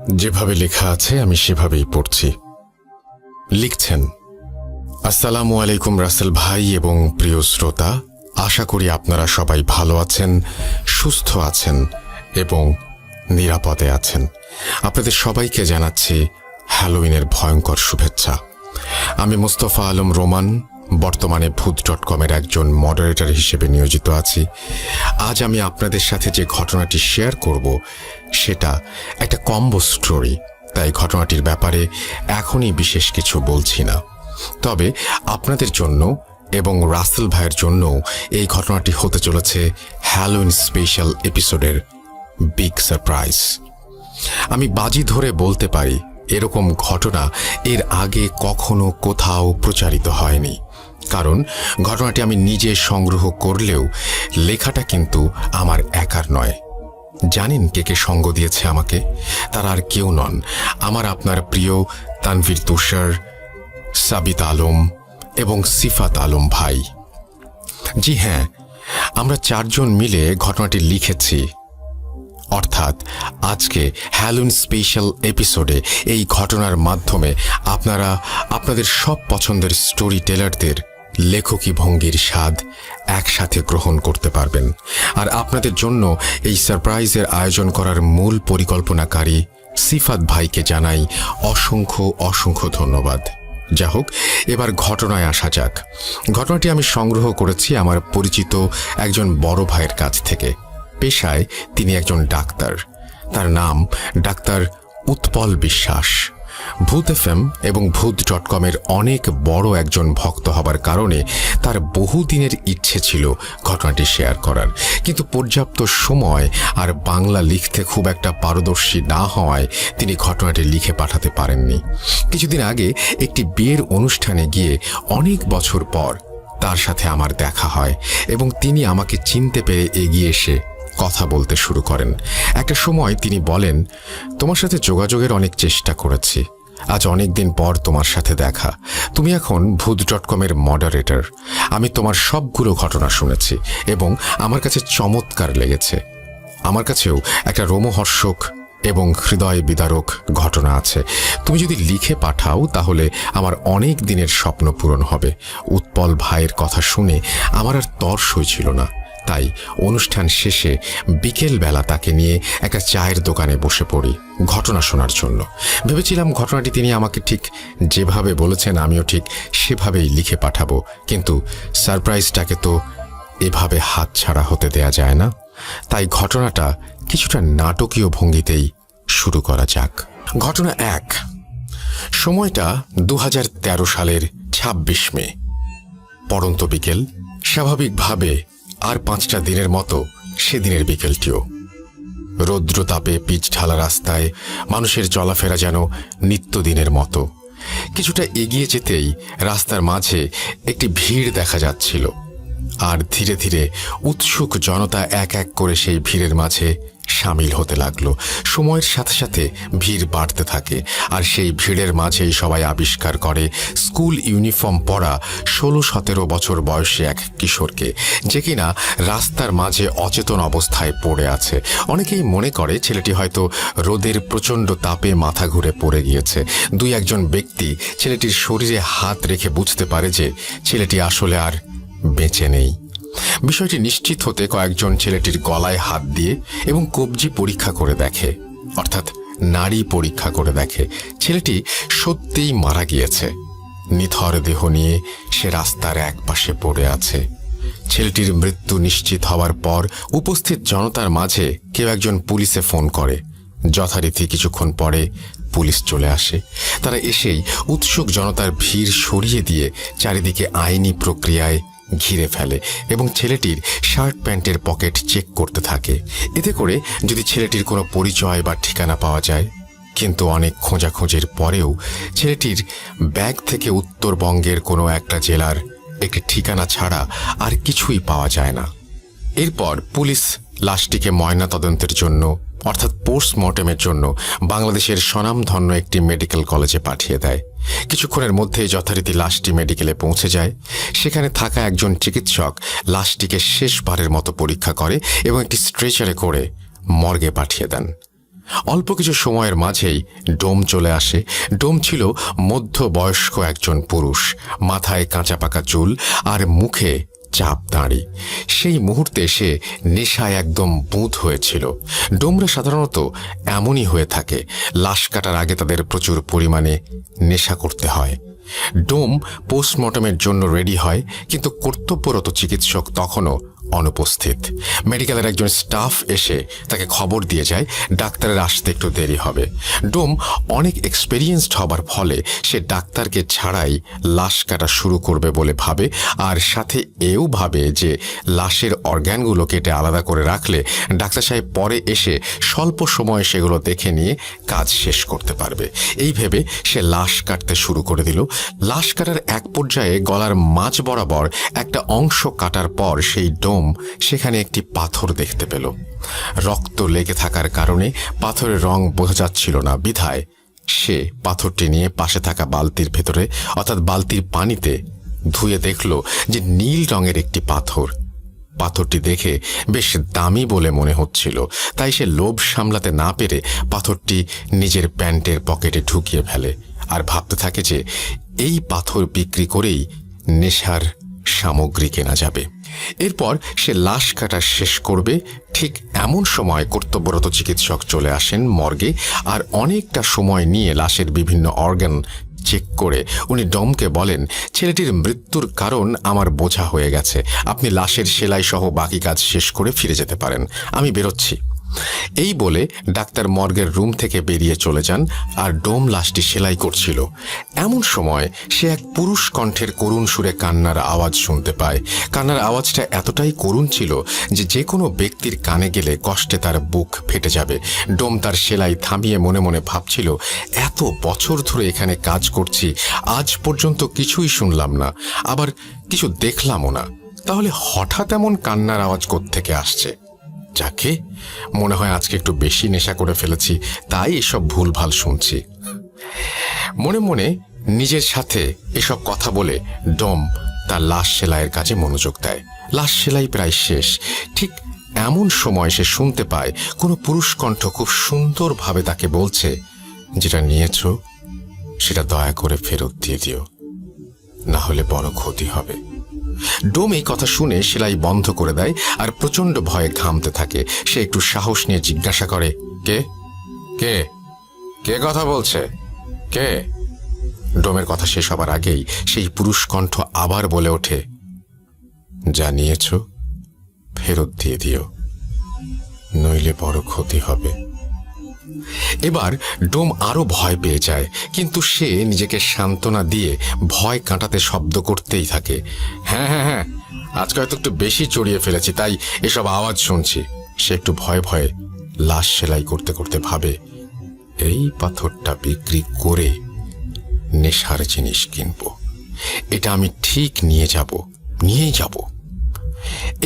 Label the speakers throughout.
Speaker 1: যেভাবে লেখা আছে আমি সেভাবেই পড়ছি। লিখছেন, আসসালামু আলাইকুম রাসেল ভাই এবং প্রিয় শ্রোতা, আশা করি আপনারা সবাই ভালো আছেন, সুস্থ আছেন এবং নিরাপদে আছেন। আপনাদের সবাইকে জানাচ্ছি হ্যালোউইনের ভয়ঙ্কর শুভেচ্ছা। আমি মোস্তফা আলম রোমান, বর্তমানে ভূত.com-এর একজন মডারেটর হিসেবে নিয়োজিত আছি। আজ আমি আপনাদের সাথে যে ঘটনাটি শেয়ার করব সেটা একটা কম্বো স্টোরি, তাই ঘটনাটির ব্যাপারে এখনই বিশেষ কিছু বলছি না। তবে আপনাদের জন্য এবং রাসেল ভাইয়ের জন্য এই ঘটনাটি হতে চলেছে হ্যালোউইন স্পেশাল এপিসোডের বিগ সারপ্রাইজ। আমি বাজি ধরে বলতে পারি এরকম ঘটনা এর আগে কখনো কোথাও প্রচারিত হয়নি, কারণ ঘটনাটি আমি নিজে সংগ্রহ করলেও লেখাটা কিন্তু আমার একার নয়। জানেন কে কে সঙ্গ দিয়েছে আমাকে? তারা আর কেউ নন, আমার আপনার প্রিয় তানভীর তুষার, সাবিত আলম এবং সিফাত আলম ভাই। জি হ্যাঁ, আমরা চারজন মিলে ঘটনাটি লিখেছি। অর্থাৎ আজকে হ্যালোউইন স্পেশাল এপিসোডে এই ঘটনার মাধ্যমে আপনারা আপনাদের সব পছন্দের স্টোরি টেলারদের লেখকি ভঙ্গির স্বাদ একসাথে গ্রহণ করতে পারবেন। আর আপনাদের জন্য এই সারপ্রাইজের আয়োজন করার মূল পরিকল্পনাকারী সিফাত ভাইকে জানাই অসংখ্য অসংখ্য ধন্যবাদ। যা হোক, এবার ঘটনায় আসা যাক। ঘটনাটি আমি সংগ্রহ করেছি আমার পরিচিত একজন বড় ভাইয়ের কাছ থেকে। পেশায় তিনি একজন ডাক্তার। তার নাম ডাক্তার উৎপল বিশ্বাস। ভূত এফএম এবং ভূত.com-এর অনেক বড় একজন ভক্ত হবার কারণে তার বহুদিনের ইচ্ছে ছিল ঘটনাটি শেয়ার করার, কিন্তু পর্যাপ্ত সময় আর বাংলা লিখতে খুব একটা পারদর্শী না হওয়ায় তিনি ঘটনাটি লিখে পাঠাতে পারেননি। কিছুদিন আগে একটি বিয়ের অনুষ্ঠানে গিয়ে অনেক বছর পর তার সাথে আমার দেখা হয় এবং তিনি আমাকে চিনতে পেরে এগিয়ে এসে কথা বলতে শুরু করেন। একটা সময় তিনি বলেন, তোমার সাথে যোগাযোগের অনেক চেষ্টা করেছি, আজ অনেক দিন পর তোমার সাথে দেখা। তুমি এখন ভূত.com-এর মডারেটর। আমি তোমার সবগুলো ঘটনা শুনেছি এবং আমার কাছে চমৎকার লেগেছে। আমার কাছেও একটা রোমহর্ষক এবং হৃদয় বিদারক ঘটনা আছে। তুমি যদি লিখে পাঠাও তাহলে আমার অনেক দিনের স্বপ্ন পূরণ হবে। উৎপল ভাইয়ের কথা শুনে আমার আর তর সইছিল না, তাই অনুষ্ঠান শেষে বিকেল বেলা তাকে নিয়ে একটা চায়ের দোকানে বসে পড়ি ঘটনা শোনার জন্য। ভেবেছিলাম ঘটনাটি তিনি আমাকে ঠিক যেভাবে বলেছেন আমিও ঠিক সেভাবেই লিখে পাঠাবো, কিন্তু সারপ্রাইজটাকে তো এভাবে হাতছাড়া হতে দেয়া যায় না। তাই ঘটনাটা কিছুটা নাটকীয় ভঙ্গিতেই শুরু করা যাক। ঘটনা 1। সময়টা 2013 সালের 26 মে। পড়ন্ত বিকেল। স্বাভাবিকভাবে আর 5টা দিনের মতো সেদিনের বিকেলটিও। রৌদ্র তাপে পিচ ঢালা রাস্তায় মানুষের চলাফেরা যেন নিত্যদিনের মতো। কিছুটা এগিয়ে যেতেই রাস্তার মাঝে একটি ভিড় দেখা যাচ্ছিল, আর ধীরে ধীরে উৎসুক জনতা এক এক করে সেই ভিড়ের মাঝে সামিল হতে লাগলো। সময়ের সাথে সাথে ভিড় বাড়তে থাকে, আর সেই ভিড়ের মাঝেই সবাই আবিষ্কার করে স্কুল ইউনিফর্ম পরা 16-17 বছর বয়সী এক কিশোরকে, যে কিনা রাস্তার মাঝে অচেতন অবস্থায় পড়ে আছে। অনেকেই মনে করে ছেলেটি হয়তো রোদের প্রচণ্ড তাপে মাথা ঘুরে পড়ে গিয়েছে। 2-1 ব্যক্তি ছেলেটির শরীরে হাত রেখে বুঝতে পারে যে ছেলেটি আসলে আর বেঁচে নেই। বিষয়টি নিশ্চিত হতে কয়েকজন ছেলেটির গলায় হাত দিয়ে এবং কবজি পরীক্ষা করে দেখে, অর্থাৎ নাড়ি পরীক্ষা করে দেখে ছেলেটি সত্যিই মারা গিয়েছে। নিথর দেহ নিয়ে সে রাস্তার এক পাশে পড়ে আছে। ছেলেটির মৃত্যু নিশ্চিত হওয়ার পর উপস্থিত জনতার মাঝে কেউ একজন পুলিশে ফোন করে। যথারীতি কিছুক্ষণ পরে পুলিশ চলে আসে। তারা এসেই উৎসুক জনতার ভিড় সরিয়ে দিয়ে চারিদিকে আইনি প্রক্রিয়ায় ঘিরে ফেলে এবং ছেলেটির শার্ট প্যান্টের পকেট চেক করতে থাকে, এতে করে যদি ছেলেটির কোনো পরিচয় বা ঠিকানা পাওয়া যায়। কিন্তু অনেক খোঁজাখুঁজির পরেও ছেলেটির ব্যাগ থেকে উত্তরবঙ্গের কোনো একটা জেলার একটি ঠিকানা ছাড়া আর কিছুই পাওয়া যায় না। এরপর পুলিশ লাশটিকে ময়না তদন্তের জন্য, অর্থাৎ পোস্টমর্টেমের জন্য বাংলাদেশের স্বনামধন্য একটি মেডিকেল কলেজে পাঠিয়ে দেয়। কিছুক্ষণের মধ্যে যথারীতি লাশটি মেডিকেলে পৌঁছে যায়। সেখানে থাকা একজন চিকিৎসক লাশটিকে শেষবারের মতো পরীক্ষা করে এবং একটি স্ট্রেচারে করে মর্গে পাঠিয়ে দেন। অল্প কিছু সময়ের মাঝেই ডোম চলে আসে। ডোম ছিল মধ্যবয়স্ক একজন পুরুষ, মাথায় কাঁচা পাকা চুল আর মুখে চাপ দাঁড়ি। সেই মুহূর্তে সে নেশায় একদম বুঁদ হয়েছিল। ডোমরা সাধারণত এমনই হয়ে থাকে, লাশ কাটার আগে তাদের প্রচুর পরিমাণে নেশা করতে হয়। ডোম পোস্টমর্টমের জন্য রেডি হয়, কিন্তু কর্তব্যরত চিকিৎসক তখনও অনুপস্থিত। মেডিকেলের একজন স্টাফ এসে তাকে খবর দিয়ে যায় ডাক্তারের আসতে একটু দেরি হবে। ডোম অনেক এক্সপেরিয়েন্সড হবার ফলে সে ডাক্তারকে ছাড়াই লাশ কাটা শুরু করবে বলে ভাবে, আর সাথে এও ভাবে যে লাশের অর্গ্যানগুলো কেটে আলাদা করে রাখলে ডাক্তার সাহেব পরে এসে স্বল্প সময়ে সেগুলো দেখে নিয়ে কাজ শেষ করতে পারবে। এই ভেবে সে লাশ কাটতে শুরু করে দিল। লাশ কাটার এক পর্যায়ে গলার মাঝ বরাবর একটা অংশ কাটার পর সেই ডোম সেখানে একটি পাথর দেখতে পেল। রক্ত লেগে থাকার কারণে পাথরের রং বোঝা যাচ্ছিল না, বিধায় সে পাথরটি নিয়ে পাশে থাকা বালতির ভেতরে অর্থাৎ বালতির পানিতে ধুয়ে দেখল যে নীল রঙের একটি পাথর। পাথরটি দেখে বেশ দামি বলে মনে হচ্ছিল, তাই সে লোভ সামলাতে না পেরে পাথরটি নিজের প্যান্টের পকেটে ঢুকিয়ে ফেলে আর ভাবতে থাকে যে এই পাথর বিক্রি করেই নেশার সামগ্রী কেনা যাবে। এরপর সে লাশ কাটা শেষ করবে। ঠিক এমন সময় কর্তব্যরত চিকিৎসক চলে আসেন মর্গে, আর অনেকটা সময় নিয়ে লাশের বিভিন্ন অর্গান চেক করে উনি ডমকে বলেন, ছেলেটির মৃত্যুর কারণ আমার বোঝা হয়ে গেছে, আপনি লাশের সেলাই সহ বাকি কাজ শেষ করে ফিরে যেতে পারেন, আমি বেরোচ্ছি। এই বলে ডাক্তার মর্গের রুম থেকে বেরিয়ে চলে যান, আর ডোম লাশটি সেলাই করছিল। এমন সময় সে এক পুরুষ কণ্ঠের করুণ সুরে কান্নার আওয়াজ শুনতে পায়। কান্নার আওয়াজটা এতটাই করুণ ছিল যে যে কোনো ব্যক্তির কানে গেলে কষ্টে তার বুক ফেটে যাবে। ডোম তার সেলাই থামিয়ে মনে মনে ভাবছিল, এত বছর ধরে এখানে কাজ করছি, আজ পর্যন্ত কিছুই শুনলাম না, আবার কিছু দেখলামও না, তাহলে হঠাৎ এমন কান্নার আওয়াজ কোত্থেকে আসছে? যাকে মনে হয় আজকে একটু বেশি নেশা করে ফেলেছি, তাই এসব ভুলভাল শুনছি। মনে মনে নিজের সাথে এসব কথা বলে ডোম তার লাশ সেলাইয়ের কাজে মনোযোগ দেয়। লাশ সেলাই প্রায় শেষ। ঠিক এমন সময় সে শুনতে পায় কোনো পুরুষ কণ্ঠ খুব সুন্দরভাবে তাকে বলছে, যেটা নিয়েছ সেটা দয়া করে ফেরত দিয়ে দিও, না হলে বড় ক্ষতি হবে। ডোম এই কথা শুনে সেলাই বন্ধ করে দেয় আর প্রচন্ড ভয়ে ঘামতে থাকে। সে একটু সাহস নিয়ে জিজ্ঞাসা করে, কে কে কে কথা বলছে, কে? ডোমের কথা শেষ হবার আগেই সেই পুরুষ কণ্ঠ আবার বলে ওঠে, যা নিয়েছ ফেরত দিয়ে দিও, নইলে বড় ক্ষতি হবে। এবার ডোম আরো ভয় পেয়ে যায়, কিন্তু সে নিজেকে সান্ত্বনা দিয়ে ভয় কাটাতে শব্দ করতেই থাকে, হ্যাঁ হ্যাঁ হ্যাঁ, আজকে হয়তো একটু বেশি চড়িয়ে ফেলেছি, তাই এসব আওয়াজ শুনছি। সে একটু ভয়ে ভয়ে লাশ সেলাই করতে করতে ভাবে, এই পাথরটা বিক্রি করে নেশার জিনিস কিনব, এটা আমি ঠিক নিয়েই যাব।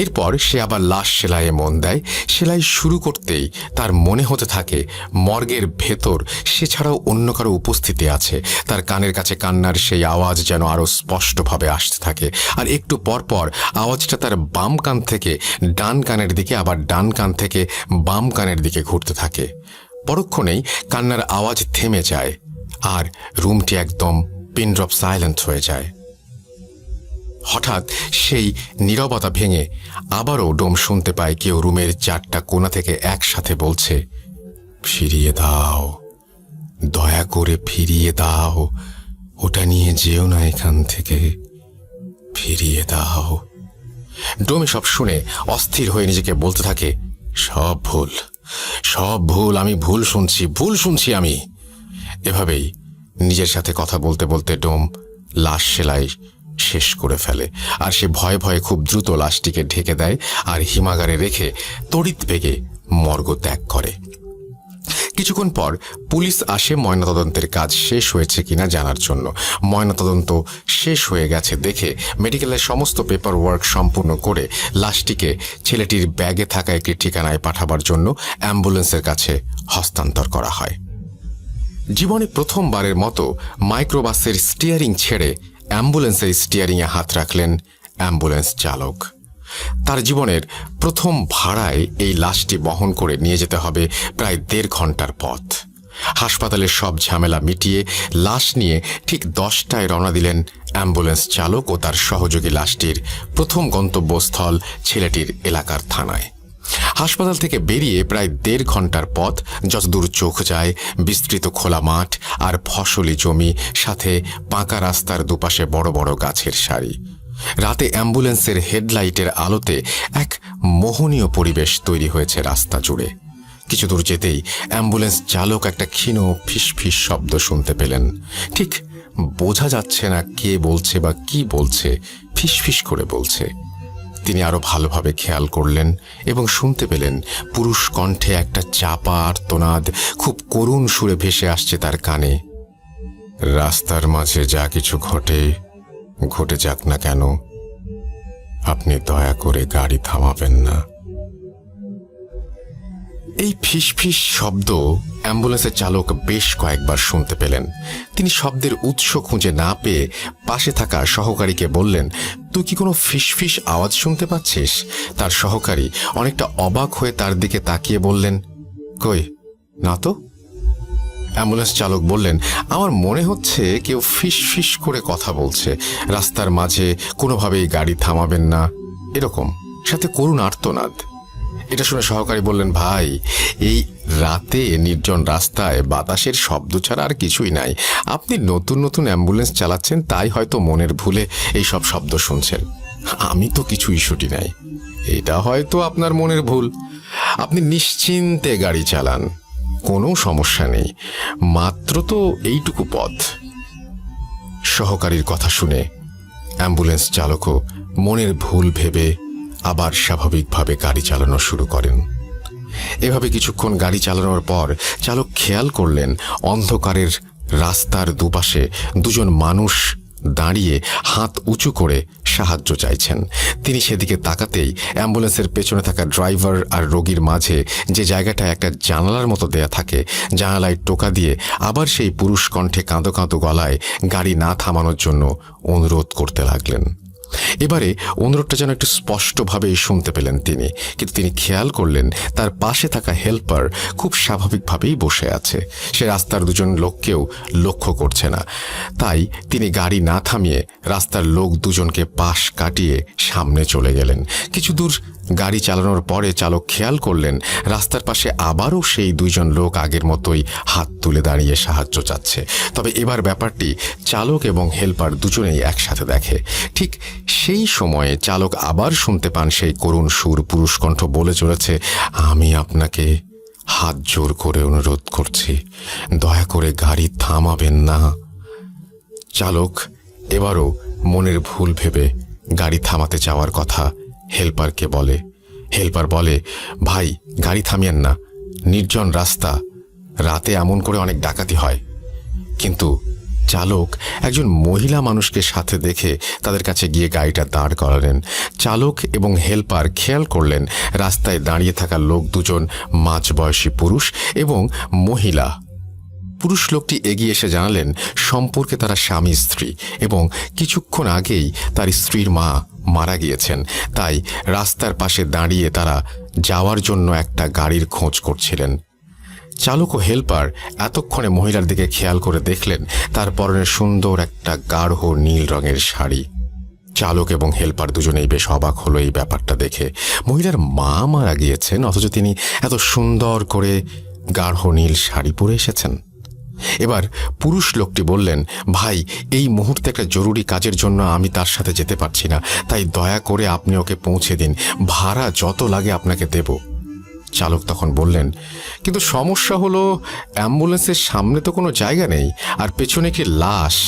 Speaker 1: এরপর সে আবার লাশ সেলাইয়ে মন দেয়। সেলাই শুরু করতেই তার মনে হতে থাকে মর্গের ভেতর সে ছাড়াও অন্য কারো উপস্থিতি আছে। তার কানের কাছে কান্নার সেই আওয়াজ যেন আরো স্পষ্টভাবে আসতে থাকে, আর একটু পর পর আওয়াজটা তার বাম কান থেকে ডান কানের দিকে, আবার ডান কান থেকে বাম কানের দিকে ঘুরতে থাকে। পরক্ষণেই কান্নার আওয়াজ থেমে যায় আর রুমটি একদম পিন ড্রপ সাইলেন্ট হয়ে যায়। হঠাৎ সেই নীরবতা ভেঙে আবারও ডোম শুনতে পায় কেউ রুমের চারটা কোণা থেকে একসাথে বলছে, ফিরিয়ে দাও, দয়া করে ফিরিয়ে দাও, ওটা নিয়ে যেও না এখান থেকে, ফিরিয়ে দাও। ডোম সব শুনে অস্থির হয়ে নিজেকে বলতে থাকে, সব ভুল, আমি ভুল শুনছি আমি। এভাবেই নিজের সাথে কথা বলতে বলতে ডোম লাশ সেলাই শেষ করে ফেলে, আর সে ভয়ে ভয়ে খুব দ্রুত লাশটিকে ঢেকে দেয় আর হিমাগারে রেখে তড়িৎ বেগে মর্গ ত্যাগ করে। কিছুক্ষণ পর পুলিশ আসে ময়নাতদন্তের কাজ শেষ হয়েছে কিনা জানার জন্য। ময়নাতদন্ত শেষ হয়ে গেছে দেখে মেডিকেলের সমস্ত পেপার ওয়ার্ক সম্পূর্ণ করে লাশটিকে ছেলেটির ব্যাগে থাকা একটি ঠিকানায় পাঠাবার জন্য অ্যাম্বুলেন্সের কাছে হস্তান্তর করা হয়। জীবনে প্রথমবারের মতো মাইক্রোবাসের স্টিয়ারিং ছেড়ে অ্যাম্বুলেন্সের স্টিয়ারিংয়ে হাত রাখলেন অ্যাম্বুলেন্স চালক। তার জীবনের প্রথম ভাড়ায় এই লাশটি বহন করে নিয়ে যেতে হবে প্রায় 1.5 ঘন্টার পথ। হাসপাতালের সব ঝামেলা মিটিয়ে লাশ নিয়ে ঠিক 10টায় রওনা দিলেন অ্যাম্বুলেন্স চালক ও তার সহযোগী লাশটির প্রথম গন্তব্যস্থল ছেলেটির এলাকার থানায়। হাসপাতাল থেকে বেরিয়ে প্রায় 1.5 ঘন্টার পথ। যতদূর চোখ যায় বিস্তৃত খোলা মাঠ আর ফসলি জমি, সাথে পাকা রাস্তার দুপাশে বড় বড় গাছের সারি। রাতে অ্যাম্বুলেন্সের হেডলাইটের আলোতে এক মোহনীয় পরিবেশ তৈরি হয়েছে রাস্তা জুড়ে। কিছু দূর যেতেই অ্যাম্বুলেন্স চালক একটা ক্ষীণ ফিসফিস শব্দ শুনতে পেলেন। ঠিক বোঝা যাচ্ছে না কে বলছে বা কি বলছে, ফিসফিস করে বলছে। তিনি আরো ভালোভাবে খেয়াল করলেন এবং শুনতে পেলেন পুরুষ কণ্ঠে একটা চাপা আর্তনাদ খুব করুণ সুরে ভেসে আসছে তার কানে। রাস্তার মাঝে যা কিছু ঘটে যাক না কেন, আপনি দয়া করে গাড়ি থামাবেন না। এই ফিসফিস শব্দ অ্যাম্বুলেন্সের চালক বেশ কয়েকবার শুনতে পেলেন। তিনি শব্দের উৎস খুঁজে না পেয়ে পাশে থাকা সহকারীকে বললেন, তুই কি কোনো ফিসফিস আওয়াজ শুনতে পাচ্ছিস? তার সহকারী অনেকটা অবাক হয়ে তার দিকে তাকিয়ে বললেন, কই না তো। অ্যাম্বুলেন্স চালক বললেন, আমার মনে হচ্ছে কেউ ফিসফিস করে কথা বলছে, রাস্তার মাঝে কোনোভাবেই গাড়ি থামাবেন না, এরকম, সাথে করুণ আর্তনাদ। এটা শুনে সহকারী বললেন, ভাই, এই রাতে নির্জন রাস্তায় বাতাসের শব্দ ছাড়া আর কিছুই নাই। আপনি নতুন নতুন অ্যাম্বুলেন্স চালাচ্ছেন, তাই হয়তো মনের ভুলে এই সব শব্দ শুনছেন। আমি তো কিছু ইস্যুটি নাই, এটা হয়তো আপনার মনের ভুল। আপনি নিশ্চিন্তে গাড়ি চালান, কোনো সমস্যা নেই, মাত্র তো এইটুকু পথ। সহকারীর কথা শুনে অ্যাম্বুলেন্স চালকও মনের ভুল ভেবে আবার স্বাভাবিকভাবে গাড়ি চালানো শুরু করেন। এভাবে কিছুক্ষণ গাড়ি চালানোর পর চালক খেয়াল করলেন অন্ধকারের রাস্তার দুপাশে দুজন মানুষ দাঁড়িয়ে হাত উঁচু করে সাহায্য চাইছেন। তিনি সেদিকে তাকাতেই অ্যাম্বুলেন্সের পেছনে থাকা ড্রাইভার আর রোগীর মাঝে যে জায়গাটায় একটা জানালার মতো দেয়া থাকে, জানালায় টোকা দিয়ে আবার সেই পুরুষ কণ্ঠে কাঁদো কাঁদো গলায় গাড়ি না থামানোর জন্য অনুরোধ করতে লাগলেন। এবারে অনুরোধটা যেন একটু স্পষ্টভাবেই শুনতে পেলেন তিনি, কিন্তু তিনি খেয়াল করলেন তার পাশে থাকা হেল্পার খুব স্বাভাবিকভাবেই বসে আছে। সে রাস্তার দুজন লোককেও লক্ষ্য করছে না। তাই তিনি গাড়ি না থামিয়ে রাস্তার লোক দুজনকে পাশ কাটিয়ে সামনে চলে গেলেন। কিছু দূর গাড়ি চালানোর পরে চালক খেয়াল করলেন রাস্তার পাশে আবারও সেই দুইজন লোক আগের মতোই হাত তুলে দাঁড়িয়ে সাহায্য চাচ্ছে। তবে এবার ব্যাপারটি চালক এবং হেল্পার দুজনেই একসাথে দেখে। ঠিক সেই সময়ে চালক আবার শুনতে পান সেই করুণ সুর, পুরুষ কণ্ঠ বলে চলেছে, আমি আপনাকে হাত জোর করে অনুরোধ করছি, দয়া করে গাড়ি থামাবেন না। চালক এবারও মনের ভুল ভেবে গাড়ি থামাতে যাওয়ার কথা হেল্পারকে বলে। হেল্পার বলে, ভাই, গাড়ি থামিয়েন না, নির্জন রাস্তা, রাতে এমন করে অনেক ডাকাতি হয়। কিন্তু চালক একজন মহিলা মানুষকে সাথে দেখে তাদের কাছে গিয়ে গাড়িটা দাঁড় করালেন। চালক এবং হেল্পার খেয়াল করলেন রাস্তায় দাঁড়িয়ে থাকা লোক দুজন মাঝবয়সী পুরুষ এবং মহিলা। পুরুষ লোকটি এগিয়ে এসে জানালেন সম্পর্কে তারা স্বামী স্ত্রী এবং কিছুক্ষণ আগেই তার স্ত্রীর মা মারা গিয়েছেন, তাই রাস্তার পাশে দাঁড়িয়ে তারা যাওয়ার জন্য একটা গাড়ির খোঁজ করছিলেন। চালক ও হেল্পার এতক্ষণে মহিলার দিকে খেয়াল করে দেখলেন তার পরনে সুন্দর একটা গাঢ় নীল রঙের শাড়ি। চালক এবং হেল্পার দুজনেই বেশ অবাক হলো এই ব্যাপারটা দেখে। মহিলার মা মারা গিয়েছেন, অথচ তিনি এত সুন্দর করে গাঢ় নীল শাড়ি পরে এসেছেন। এবার পুরুষ লোকটি বললেন, ভাই, এই মুহূর্তে একটা জরুরি কাজের জন্য আমি তার সাথে যেতে পারছি না, তাই দয়া করে আপনি ওকে পৌঁছে দিন, ভাড়া যত লাগে আপনাকে দেব। চালক তখন বললেন, কিন্তু সমস্যা হলো অ্যাম্বুলেন্সের সামনে তো কোনো জায়গা নেই, আর পেছনে একটি লাশ।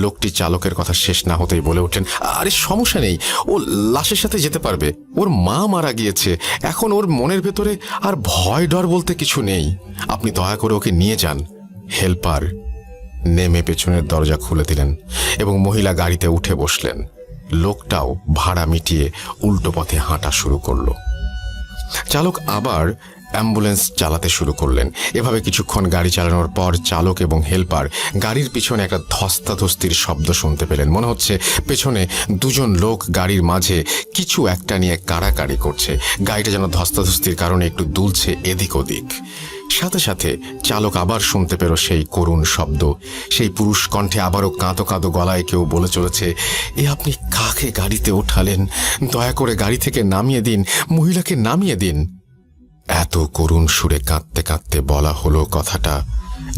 Speaker 1: লোকটি চালকের কথা শেষ না হতেই বলে ওঠেন, আরে সমস্যা নেই, ও লাশের সাথে যেতে পারবে, ওর মা মারা গিয়েছে, এখন ওর মনের ভেতরে আর ভয় ডর বলতে কিছু নেই, আপনি দয়া করে ওকে নিয়ে যান। হেল্পার নেমে পেছনের দরজা খুলে দিলেন এবং মহিলা গাড়িতে উঠে বসলেন। লোকটাও ভাড়া মিটিয়ে উল্টো পথে হাঁটা শুরু করল। চালক আবার অ্যাম্বুলেন্স চালাতে শুরু করলেন। এভাবে কিছুক্ষণ গাড়ি চালানোর পর চালক এবং হেল্পার গাড়ির পিছনে একটা ধস্তাধস্তির শব্দ শুনতে পেলেন। মনে হচ্ছে পেছনে দুজন লোক গাড়ির মাঝে কিছু একটা নিয়ে কাড়াকাড়ি করছে। গাড়িটা যেন ধস্তাধস্তির কারণে একটু দুলছে এদিক ওদিক। সাথে সাথে চালক আবার শুনতে পেল সেই করুণ শব্দ। সেই পুরুষ কণ্ঠে আবারও কাঁদো কাঁদো গলায় কেউ বলে চলেছে, এ আপনি কাকে গাড়িতে ওঠালেন? দয়া করে গাড়ি থেকে নামিয়ে দিন, মহিলাকে নামিয়ে দিন। এত করুণ সুরে কাঁদতে কাঁদতে বলা হলো কথাটা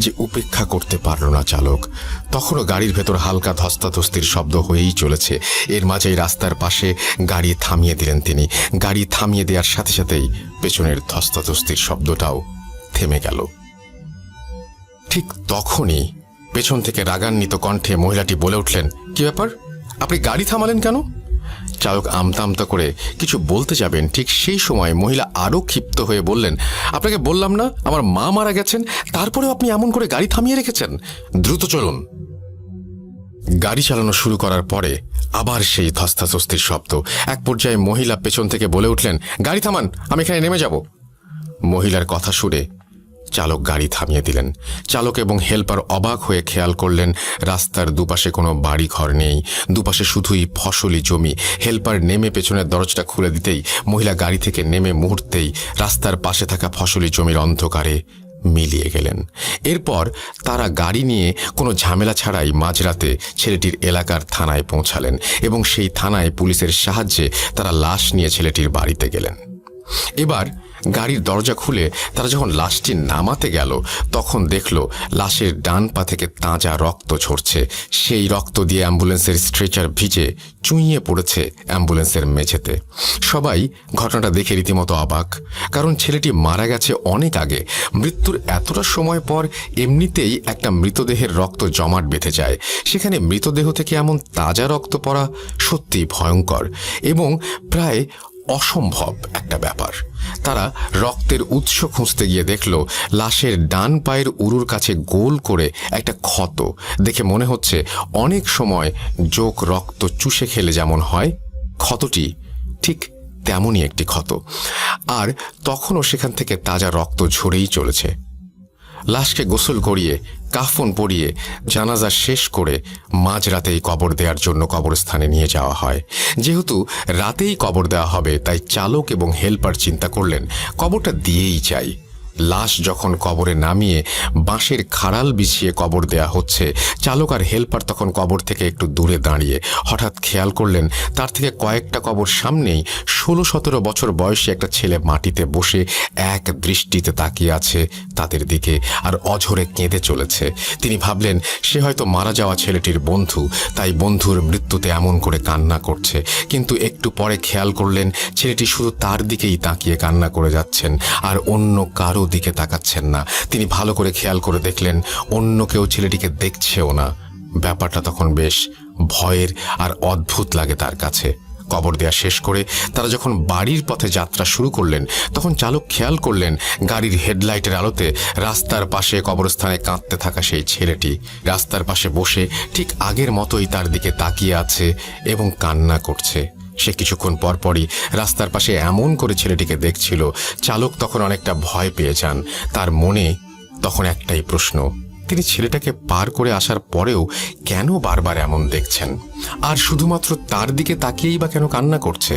Speaker 1: যে উপেক্ষা করতে পারল না চালক। তখনও গাড়ির ভেতর হালকা ধস্তাধস্তির শব্দ হয়েই চলেছে। এর মাঝেই রাস্তার পাশে গাড়ি থামিয়ে দিলেন তিনি। গাড়ি থামিয়ে দেওয়ার সাথে সাথেই পেছনের ধস্তাধস্তির শব্দটাও থেমে গেল। ঠিক তখনই পেছন থেকে রাগান্বিত কণ্ঠে মহিলাটি বলে উঠলেন, কি ব্যাপার, আপনি গাড়ি থামালেন কেন? চালক আমতা আমতা করে কিছু বলতে যাবেন, ঠিক সেই সময় মহিলা আরও ক্ষিপ্ত হয়ে বললেন, আপনাকে বললাম না আমার মা মারা গেছেন, তারপরেও আপনি এমন করে গাড়ি থামিয়ে রেখেছেন, দ্রুত চলুন। গাড়ি চালানো শুরু করার পরে আবার সেই ধস্তাধস্তির শব্দ। এক পর্যায়ে মহিলা পেছন থেকে বলে উঠলেন, গাড়ি থামান, আমি এখানে নেমে যাব। মহিলার কথা শুনে চালক গাড়ি থামিয়ে দিলেন। চালক এবং হেল্পার অবাক হয়ে খেয়াল করলেন রাস্তার দুপাশে কোনো বাড়ি ঘর নেই, দুপাশে শুধুই ফসলি জমি। হেল্পার নেমে পেছনের দরজাটা খুলে দিতেই মহিলা গাড়ি থেকে নেমে মুহূর্তেই রাস্তার পাশে থাকা ফসলি জমির অন্ধকারে মিলিয়ে গেলেন। এরপর তারা গাড়ি নিয়ে কোনো ঝামেলা ছাড়াই মাঝরাতে ছেলেটির এলাকার থানায় পৌঁছালেন এবং সেই থানায় পুলিশের সাহায্যে তারা লাশ নিয়ে ছেলেটির বাড়িতে গেলেন। এবার গাড়ির দরজা খুলে তারা যখন লাশটি নামাতে গেল তখন দেখল লাশের ডান পা থেকে তাজা রক্ত ঝরছে। সেই রক্ত দিয়ে অ্যাম্বুলেন্সের স্ট্রেচার ভিজে চুইয়ে পড়েছে অ্যাম্বুলেন্সের মেঝেতে। সবাই ঘটনাটা দেখে রীতিমতো অবাক, কারণ ছেলেটি মারা গেছে অনেক আগে। মৃত্যুর এতটা সময় পর এমনিতেই একটা মৃতদেহের রক্ত জমাট বেঁধে যায়, সেখানে মৃতদেহ থেকে এমন তাজা রক্ত পড়া সত্যিই ভয়ঙ্কর এবং প্রায় অসম্ভব একটা ব্যাপার। তারা রক্তের উৎস খুঁজতে গিয়ে দেখল লাশের ডান পায়ের উরুর কাছে গোল করে একটা ক্ষত। দেখে মনে হচ্ছে অনেক সময় জোক রক্ত চুষে খেলে যেমন হয়, ক্ষতটি ঠিক তেমনই একটি ক্ষত। আর তখনও সেখান থেকে তাজা রক্ত ঝরেই চলেছে। লাশকে গোসল করিয়ে কাফন পরিয়ে জানাজা শেষ করে মাঝরাতেই কবর দেওয়ার জন্য কবরস্থানে নিয়ে যাওয়া হয়। যেহেতু রাতেই কবর দেওয়া হবে তাই চালক এবং হেল্পার চিন্তা করলেন কবরটা দিয়েই চাই। লাশ যখন কবরে নামিয়ে বাঁশের খাড়াল বিছিয়ে কবর দেয়া হচ্ছে, চালক আর হেল্পার তখন কবর থেকে একটু দূরে দাঁড়িয়ে হঠাৎ খেয়াল করলেন তার থেকে কয়েকটা কবর সামনেই 16-17 বছর বয়সী একটা ছেলে মাটিতে বসে এক দৃষ্টিতে তাকিয়ে আছে তাদের দিকে আর অঝরে কেঁদে চলেছে। তিনি ভাবলেন সে হয়তো মারা যাওয়া ছেলেটির বন্ধু, তাই বন্ধুর মৃত্যুতে এমন করে কান্না করছে। কিন্তু একটু পরে খেয়াল করলেন ছেলেটি শুধু তার দিকেই তাকিয়ে কান্না করে যাচ্ছেন আর অন্য কারো দিকে তাকাচ্ছেন না। তিনি ভালো করে খেয়াল করে দেখলেন অন্য কেউ ছেলেটিকে দেখছেও না। ব্যাপারটা তখন বেশ ভয়ের আর অদ্ভুত লাগে তার কাছে। কবর দেয়া শেষ করে তারা যখন বাড়ির পথে যাত্রা শুরু করলেন তখন চালক খেয়াল করলেন গাড়ির হেডলাইটের আলোতে রাস্তার পাশে কবরস্থানে কাঁদতে থাকা সেই ছেলেটি রাস্তার পাশে বসে ঠিক আগের মতোই তার দিকে তাকিয়ে আছে এবং কান্না করছে। সে কিছুক্ষণ পরপরই রাস্তার পাশে এমন করে ছেলেটিকে দেখছিল। চালক তখন অনেকটা ভয় পেয়ে যান। তার মনে তখন একটাই প্রশ্ন, তিনি ছেলেটাকে পার করে আসার পরেও কেন বারবার এমন দেখছেন, আর শুধুমাত্র তার দিকে তাকিয়েই বা কেন কান্না করছে।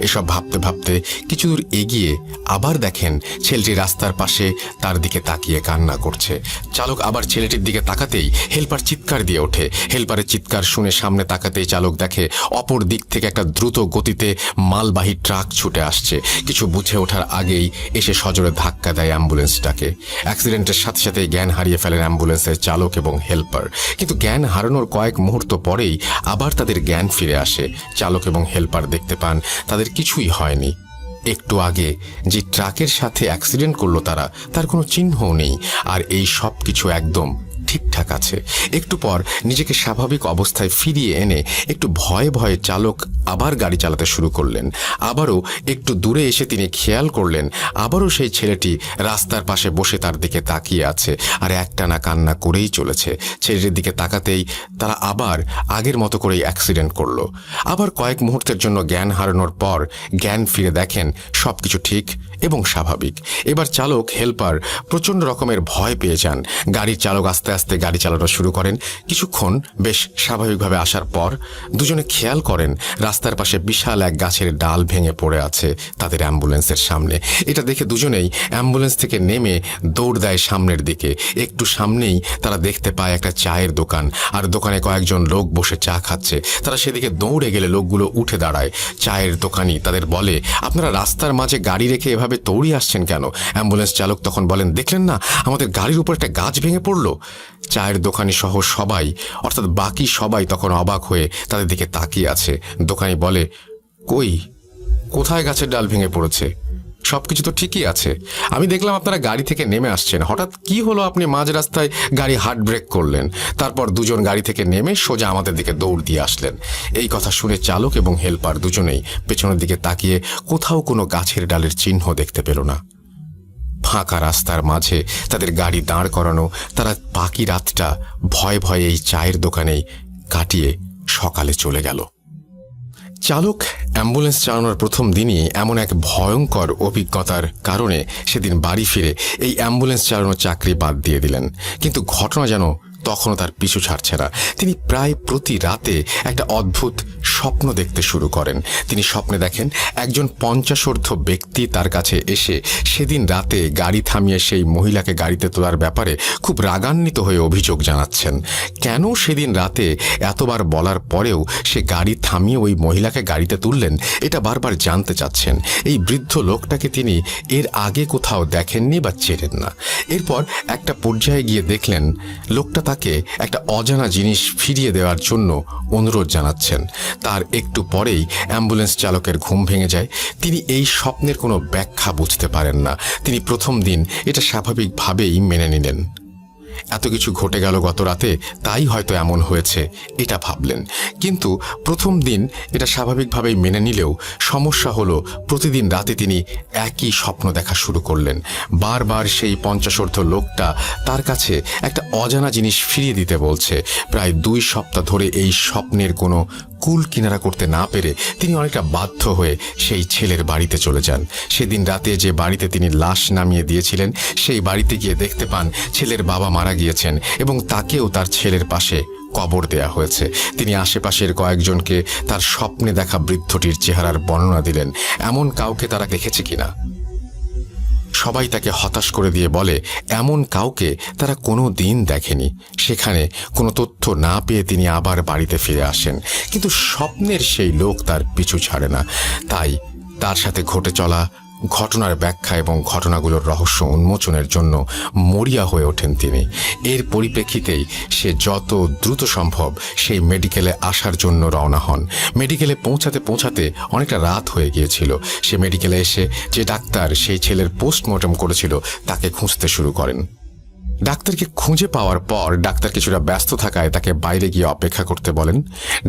Speaker 1: এসব ভাবতে ভাবতে কিছু দূর এগিয়ে আবার দেখেন ছেলেটি রাস্তার পাশে তার দিকে তাকিয়ে কান্না করছে। চালক আবার ছেলেটির দিকে তাকাতেই হেল্পার চিৎকার দিয়ে ওঠে। হেল্পারের চিৎকার শুনে সামনে তাকাতেই চালক দেখে অপর দিক থেকে একটা দ্রুত গতিতে মালবাহী ট্রাক ছুটে আসছে। কিছু বুঝে ওঠার আগেই এসে সজোরে ধাক্কা দেয় অ্যাম্বুলেন্সটাকে। অ্যাক্সিডেন্টের সাথে সাথেই জ্ঞান হারিয়ে ফেলেন অ্যাম্বুলেন্সের চালক এবং হেল্পার। কিন্তু জ্ঞান হারানোর কয়েক মুহূর্ত পরেই আবার তাদের জ্ঞান ফিরে আসে। চালক এবং হেল্পার দেখতে পান তাদের কিছুই হয়নি। একটু আগে যে ট্রাকের সাথে অ্যাক্সিডেন্ট করলো তার কোনো চিহ্নও নেই, আর এই সব কিছু একদম ঠিকঠাক আছে। একটু পর নিজেকে স্বাভাবিক অবস্থায় ফিরিয়ে এনে একটু ভয়ে ভয়ে চালক আবার গাড়ি চালাতে শুরু করলেন। আবারও একটু দূরে এসে তিনি খেয়াল করলেন আবারও সেই ছেলেটি রাস্তার পাশে বসে তার দিকে তাকিয়ে আছে আর একটানা কান্না করেই চলেছে। ছেলেটির দিকে তাকাতেই তারা আবার আগের মতো করেই অ্যাক্সিডেন্ট করলো। আবার কয়েক মুহূর্তের জন্য জ্ঞান হারানোর পর জ্ঞান ফিরে দেখেন সব কিছু ঠিক এবং স্বাভাবিক। এবার চালক হেল্পার প্রচণ্ড রকমের ভয় পেয়ে যান। গাড়ির চালক আস্তে আস্তে গাড়ি চালানো শুরু করেন। কিছুক্ষণ বেশ স্বাভাবিকভাবে আসার পর দুজনে খেয়াল করেন রাস্তার পাশে বিশাল এক গাছের ডাল ভেঙে পড়ে আছে তাদের অ্যাম্বুলেন্সের সামনে। এটা দেখে দুজনেই অ্যাম্বুলেন্স থেকে নেমে দৌড় দেয় সামনের দিকে। একটু সামনেই তারা দেখতে পায় একটা চায়ের দোকান, আর দোকানে কয়েকজন লোক বসে চা খাচ্ছে। তারা সেদিকে দৌড়ে গেলে লোকগুলো উঠে দাঁড়ায়। চায়ের দোকানি তাদের বলে, আপনারা রাস্তার মাঝে গাড়ি রেখে এভাবে দৌড়িয়ে আসছেন কেন? অ্যাম্বুলেন্স চালক তখন বলেন, দেখলেন না আমাদের গাড়ির উপর একটা গাছ ভেঙে পড়ল। চায়ের দোকানি সহ সবাই, অর্থাৎ বাকি সবাই তখন অবাক হয়ে তাদের দিকে তাকিয়ে আছে। দোকানি বলে, কোথায় গাছের ডাল ভেঙে পড়েছে? সবকিছু তো ঠিকই আছে। আমি দেখলাম আপনারা গাড়ি থেকে নেমে আসছেন, হঠাৎ কি হলো আপনি মাঝ রাস্তায় গাড়ি হার্ড ব্রেক করলেন, তারপর দুজন গাড়ি থেকে নেমে সোজা আমাদের দিকে দৌড় দিয়ে আসলেন। এই কথা শুনে চালক এবং হেল্পার দুজনেই পেছনের দিকে তাকিয়ে কোথাও কোনো গাছের ডালের চিহ্ন দেখতে পেল না। ফাঁকা রাস্তার মাঝে তাদের গাড়ি দাঁড় করানো, তারা বাকি রাতটা ভয়ে ভয়ে এই চায়ের দোকানেই কাটিয়ে সকালে চলে গেল। চালক অ্যাম্বুলেন্স চালানোর প্রথম দিনই এমন এক ভয়ঙ্কর অভিজ্ঞতার কারণে সেদিন বাড়ি ফিরে এই অ্যাম্বুলেন্স চালানোর চাকরি বাদ দিয়ে দিলেন। কিন্তু ঘটনা যেন তখনও তার পিছু ছাড়ছে না। তিনি প্রায় প্রতি রাতে একটা অদ্ভুত স্বপ্ন দেখতে শুরু করেন। তিনি স্বপ্নে দেখেন একজন 50 ব্যক্তি তার কাছে এসে সেদিন রাতে গাড়ি থামিয়ে সেই মহিলাকে গাড়িতে তোলার ব্যাপারে খুব রাগান্বিত হয়ে অভিযোগ জানাচ্ছেন। কেন সেদিন রাতে এতবার বলার পরেও সে গাড়ি থামিয়ে ওই মহিলাকে গাড়িতে তুললেন, এটা বারবার জানতে চাচ্ছেন। এই বৃদ্ধ লোকটাকে তিনি এর আগে কোথাও দেখেননি বা চেনেন না। এরপর একটা পর্যায়ে গিয়ে দেখলেন লোকটা তাকে একটা অজানা জিনিস ফিরিয়ে দেওয়ার জন্য অনুরোধ জানাচ্ছেন। তার একটু পরেই অ্যাম্বুলেন্স চালকের ঘুম ভেঙে যায়। তিনি এই স্বপ্নের কোনো ব্যাখ্যা বুঝতে পারেন না। তিনি প্রথম দিন এটা স্বাভাবিকভাবেই মেনে নিলেন। এত কিছু ঘটে গেল গত রাতে, তাই হয়তো এমন হয়েছে এটা ভাবলেন। কিন্তু প্রথম দিন এটা স্বাভাবিকভাবেই মেনে নিলেও সমস্যা হলো প্রতিদিন রাতে তিনি একই স্বপ্ন দেখা শুরু করলেন। বারবার সেই 50 লোকটা তার কাছে একটা অজানা জিনিস ফিরিয়ে দিতে বলছে। প্রায় 2 সপ্তাহ ধরে এই স্বপ্নের কোনো কুল কিনারা করতে না পেরে তিনি অনেকটা বাধ্য হয়ে সেই ছেলের বাড়িতে চলে যান। সেদিন রাতে যে বাড়িতে তিনি লাশ নামিয়ে দিয়েছিলেন সেই বাড়িতে গিয়ে দেখতে পান ছেলের বাবা মারা গিয়েছেন এবং তাকেও তার ছেলের পাশে কবর দেয়া হয়েছে। তিনি আশেপাশের কয়েকজনকে তার স্বপ্নে দেখা বৃদ্ধটির চেহারার বর্ণনা দিলেন, এমন কাউকে তারা দেখেছে কিনা। সবাই তাকে হতাশ করে দিয়ে বলে এমন কাউকে তারা কোনো দিন দেখেনি। সেখানে কোনো তথ্য না পেয়ে তিনি আবার বাড়িতে ফিরে আসেন, কিন্তু স্বপ্নের সেই লোক তার পিছু ছাড়ে না। তাই তার সাথে ঘটে চলা ঘটনার ব্যাখ্যা এবং ঘটনাগুলোর রহস্য উন্মোচনের জন্য মরিয়া হয়ে ওঠেন তিনি। এর পরিপ্রেক্ষিতেই সে যত দ্রুত সম্ভব সেই মেডিকেলে আসার জন্য রওনা হন। মেডিকেলে পৌঁছাতে পৌঁছাতে অনেকটা রাত হয়ে গিয়েছিল। সে মেডিকেলে এসে যে ডাক্তার সেই ছেলের পোস্টমর্টম করেছিল তাকে খুঁজতে শুরু করেন। ডাক্তারকে খুঁজে পাওয়ার পর ডাক্তার কিছুটা ব্যস্ত থাকায় তাকে বাইরে গিয়ে অপেক্ষা করতে বলেন।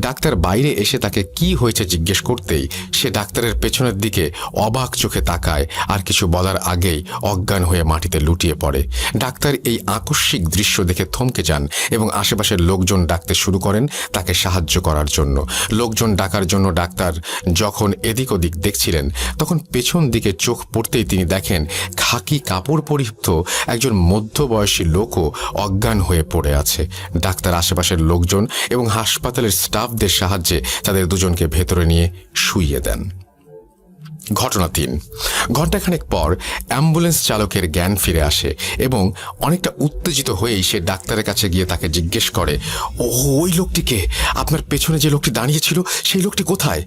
Speaker 1: ডাক্তার বাইরে এসে তাকে কি হয়েছে জিজ্ঞেস করতেই সে ডাক্তারের পেছনের দিকে অবাক চোখে তাকায়, আর কিছু বলার আগেই অজ্ঞান হয়ে মাটিতে লুটিয়ে পড়ে। ডাক্তার এই আকস্মিক দৃশ্য দেখে থমকে যান এবং আশেপাশের লোকজন ডাকতে শুরু করেন তাকে সাহায্য করার জন্য। লোকজন ডাকার জন্য ডাক্তার যখন এদিক ওদিক দেখছিলেন তখন পেছন দিকে চোখ পড়তেই তিনি দেখেন খাকি কাপড় পরিহিত একজন মধ্যবয়সী লোকও অজ্ঞান হয়ে পড়ে আছে। ডাক্তার আশেপাশের লোকজন এবং হাসপাতালের স্টাফদের সাহায্যে তাদের দুজনকে ভেতরে নিয়ে শুইয়ে দেন। ঘটনা 3। ঘণ্টাখানেক পর অ্যাম্বুলেন্স চালকের জ্ঞান ফিরে আসে এবং অনেকটা উত্তেজিত হয়েই সে ডাক্তারের কাছে গিয়ে তাকে জিজ্ঞেস করে, ওই লোকটিকে, আপনার পেছনে যে লোকটি দাঁড়িয়েছিল সেই লোকটি কোথায়?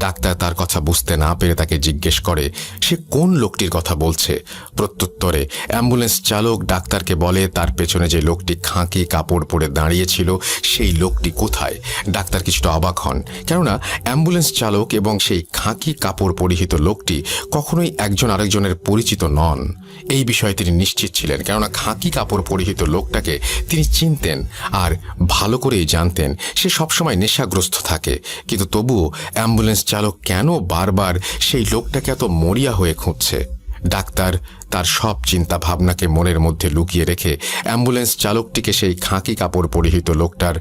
Speaker 1: ডাক্তার তার কথা বুঝতে না পেরে তাকে জিজ্ঞেস করে সে কোন লোকটির কথা বলছে। প্রত্যুত্তরে অ্যাম্বুলেন্স চালক ডাক্তারকে বলে তার পেছনে যে লোকটি খাঁকি কাপড় পরে দাঁড়িয়েছিল সেই লোকটি কোথায়। ডাক্তার কিছুটা অবাক হন, কেননা অ্যাম্বুলেন্স চালক এবং সেই খাঁকি কাপড় পরিহিত লোকটি কখনোই একজন আরেকজনের পরিচিত নন। এই বিষয়ে তিনি নিশ্চিত ছিলেন, কেননা খাঁকি কাপড় পরিহিত লোকটাকে তিনি চিনতেন আর ভালো করেই জানতেন সে সবসময় নেশাগ্রস্ত থাকে। কিন্তু তবুও অ্যাম্বুলেন্স চালক কেন বারবার সেই লোকটাকে এত মরিয়া হয়ে খুঁজছে? ডাক্তার তার সব চিন্তা ভাবনাকে মনের মধ্যে লুকিয়ে রেখে অ্যাম্বুলেন্স চালকটিকে সেই খাঁকি কাপড় পরিহিত লোকটার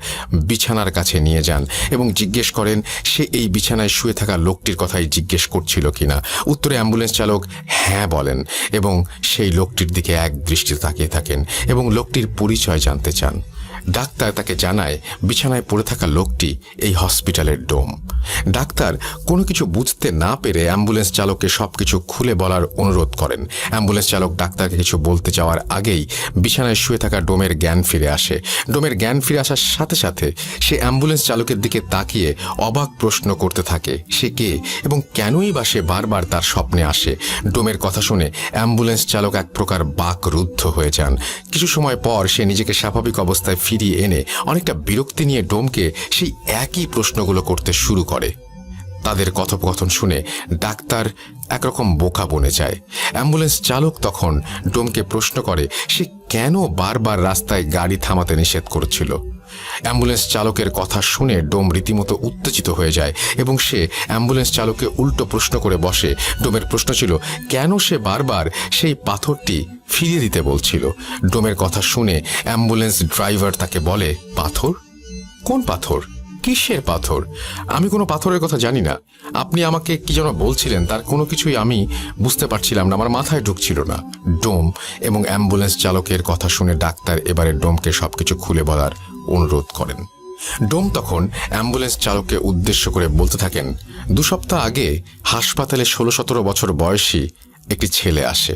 Speaker 1: বিছানার কাছে নিয়ে যান এবং জিজ্ঞেস করেন সে এই বিছানায় শুয়ে থাকা লোকটির কথাই জিজ্ঞেস করছিল কিনা। উত্তরে অ্যাম্বুলেন্স চালক হ্যাঁ বলেন এবং সেই লোকটির দিকে এক দৃষ্টিতে তাকিয়ে থাকেন এবং লোকটির পরিচয় জানতে চান। ডাক্তার তাকে জানায় বিছানায় পড়ে থাকা লোকটি এই হসপিটালের ডোম। ডাক্তার কোনো কিছু বুঝতে না পেরে অ্যাম্বুলেন্স চালককে সবকিছু খুলে বলার অনুরোধ করেন। অ্যাম্বুলেন্স চালক ডাক্তারকে কিছু বলতে যাওয়ার আগেই বিছানায় শুয়ে থাকা ডোমের জ্ঞান ফিরে আসে। ডোমের জ্ঞান ফিরে আসার সাথে সাথে সে অ্যাম্বুলেন্স চালকের দিকে তাকিয়ে অবাক প্রশ্ন করতে থাকে সে কে এবং কেনই বা সে বারবার তার স্বপ্নে আসে। ডোমের কথা শুনে অ্যাম্বুলেন্স চালক এক প্রকার বাকরুদ্ধ হয়ে যান। কিছু সময় পর সে নিজেকে স্বাভাবিক অবস্থায় ফিরিয়ে এনে অনেকটা বিরক্তি নিয়ে ডোমকে সেই একই প্রশ্নগুলো করতে শুরু করে। তাদের কথোপকথন শুনে ডাক্তার একরকম বোকা বনে যায়। অ্যাম্বুলেন্স চালক তখন ডোমকে প্রশ্ন করে সে কেন বারবার রাস্তায় গাড়ি থামাতে নিষেধ করছিল। অ্যাম্বুলেন্স চালকের কথা শুনে ডোম রীতিমতো উত্তেজিত হয়ে যায় এবং সে অ্যাম্বুলেন্স চালককে উল্টো প্রশ্ন করে বসে। ডোমের প্রশ্ন ছিল কেন সে বারবার সেই পাথরটি ফিরিয়ে দিতে বলছিল। ডোমের কথা শুনে অ্যাম্বুলেন্স ড্রাইভার তাকে বলে পাথর? কোন পাথর? কিসের পাথর? আমি কোনো পাথরের কথা জানি না। আপনি আমাকে কি যেন বলছিলেন তার কোনো কিছুই আমি বুঝতে পারছিলাম না, আমার মাথায় ঢুকছিল না। ডোম এবং অ্যাম্বুলেন্স চালকের কথা শুনে ডাক্তার এবারে ডোমকে সবকিছু খুলে বলার অনুরোধ করেন। ডোম তখন অ্যাম্বুলেন্স চালককে উদ্দেশ্য করে বলতে থাকেন 2 সপ্তাহ আগে হাসপাতালে 16-17 বছর বয়সী একটি ছেলে আসে,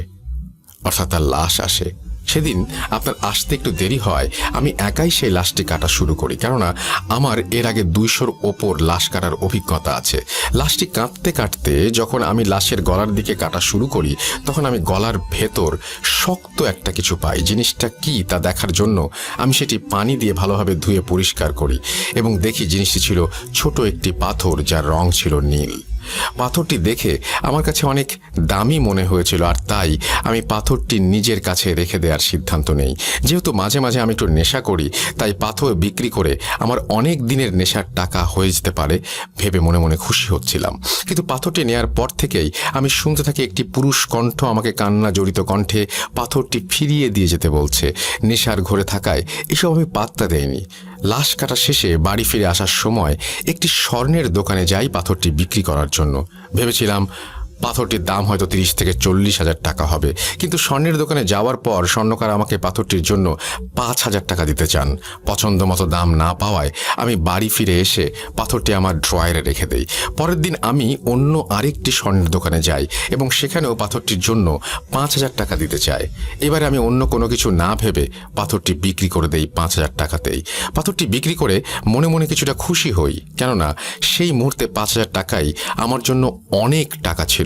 Speaker 1: অর্থাৎ তার লাশ আসে। সেদিন আপনার আসতে একটু দেরি হয়। আমি একাই সেই লাশটি কাটা শুরু করি, কেননা আমার এর আগে 200-র ওপর লাশ কাটার অভিজ্ঞতা আছে। লাশটি কাটতে কাটতে যখন আমি লাশের গলার দিকে কাটা শুরু করি তখন আমি গলার ভেতর শক্ত একটা কিছু পাই। জিনিসটা কি তা দেখার জন্য আমি সেটি পানি দিয়ে ভালোভাবে ধুয়ে পরিষ্কার করি এবং দেখি জিনিসটি ছিল ছোট একটি পাথর যার রং ছিল নীল। পাথরটি দেখে আমার কাছে অনেক দামি মনে হয়েছিল আর তাই আমি পাথরটি নিজের কাছে রেখে দেওয়ার সিদ্ধান্ত নেই। যেহেতু মাঝে মাঝে আমি একটু নেশা করি তাই পাথর বিক্রি করে আমার অনেক দিনের নেশার টাকা হয়ে যেতে পারে ভেবে মনে মনে খুশি হচ্ছিলাম। কিন্তু পাথরটি নেয়ার পর থেকেই আমি শুনতে থাকি একটি পুরুষ কণ্ঠ আমাকে কান্না জড়িত কণ্ঠে পাথরটি ফিরিয়ে দিয়ে যেতে বলছে। নেশার ঘরে থাকায় এসব আমি পাত্তা দেইনি। লাশ কাটা শেষে বাড়ি ফিরে আসার সময় একটি স্বর্ণের দোকানে যাই পাথরটি বিক্রি করার জন্য। ভেবেছিলাম পাথরটির দাম হয়তো 30 থেকে 40 হাজার টাকা হবে, কিন্তু স্বর্ণের দোকানে যাওয়ার পর স্বর্ণকার আমাকে পাথরটির জন্য 5,000 টাকা দিতে চান। পছন্দ মতো দাম না পাওয়ায় আমি বাড়ি ফিরে এসে পাথরটি আমার ড্রয়ারে রেখে দেই। পরের দিন আমি অন্য আরেকটি স্বর্ণের দোকানে যাই এবং সেখানেও পাথরটির জন্য 5,000 টাকা দিতে চাই। এবারে আমি অন্য কোনো কিছু না ভেবে পাথরটি বিক্রি করে দেই 5,000 টাকাতেই। পাথরটি বিক্রি করে মনে মনে কিছুটা খুশি হই, কেননা সেই মুহূর্তে 5,000 টাকাই আমার জন্য অনেক টাকা ছিল।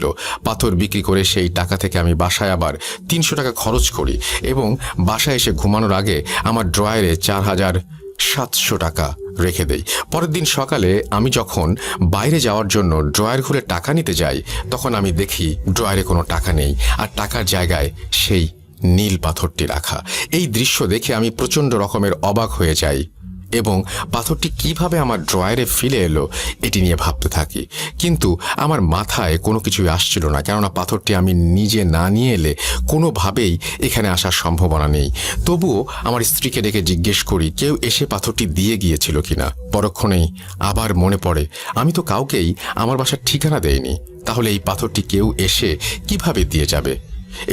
Speaker 1: পাথর বিক্রি করে সেই টাকা থেকে আমি বাসায় আবার 300 টাকা খরচ করি এবং বাসায় এসে ঘুমানোর আগে আমার ড্রয়ারে 4,700 টাকা রেখে দেই। পরের দিন সকালে আমি যখন বাইরে যাওয়ার জন্য ড্রয়ার খুলে টাকা নিতে যাই তখন আমি দেখি ড্রয়ারে কোনো টাকা নেই আর টাকার জায়গায় সেই নীল পাথরটি রাখা। এই দৃশ্য দেখে আমি প্রচণ্ড রকমের অবাক হয়ে যাই এবং পাথরটি কিভাবে আমার ড্রয়ারে ফিরে এলো এটি নিয়ে ভাবতে থাকি। কিন্তু আমার মাথায় কোনো কিছুই আসছিল না, কেননা পাথরটি আমি নিজে না নিয়ে এলে কোনোভাবেই এখানে আসার সম্ভাবনা নেই। তবুও আমার স্ত্রীকে ডেকে জিজ্ঞেস করি কেউ এসে পাথরটি দিয়ে গিয়েছিল কিনা। পরক্ষণেই আবার মনে পড়ে আমি তো কাউকেই আমার বাসার ঠিকানা দেইনি, তাহলে এই পাথরটি কেউ এসে কিভাবে দিয়ে যাবে।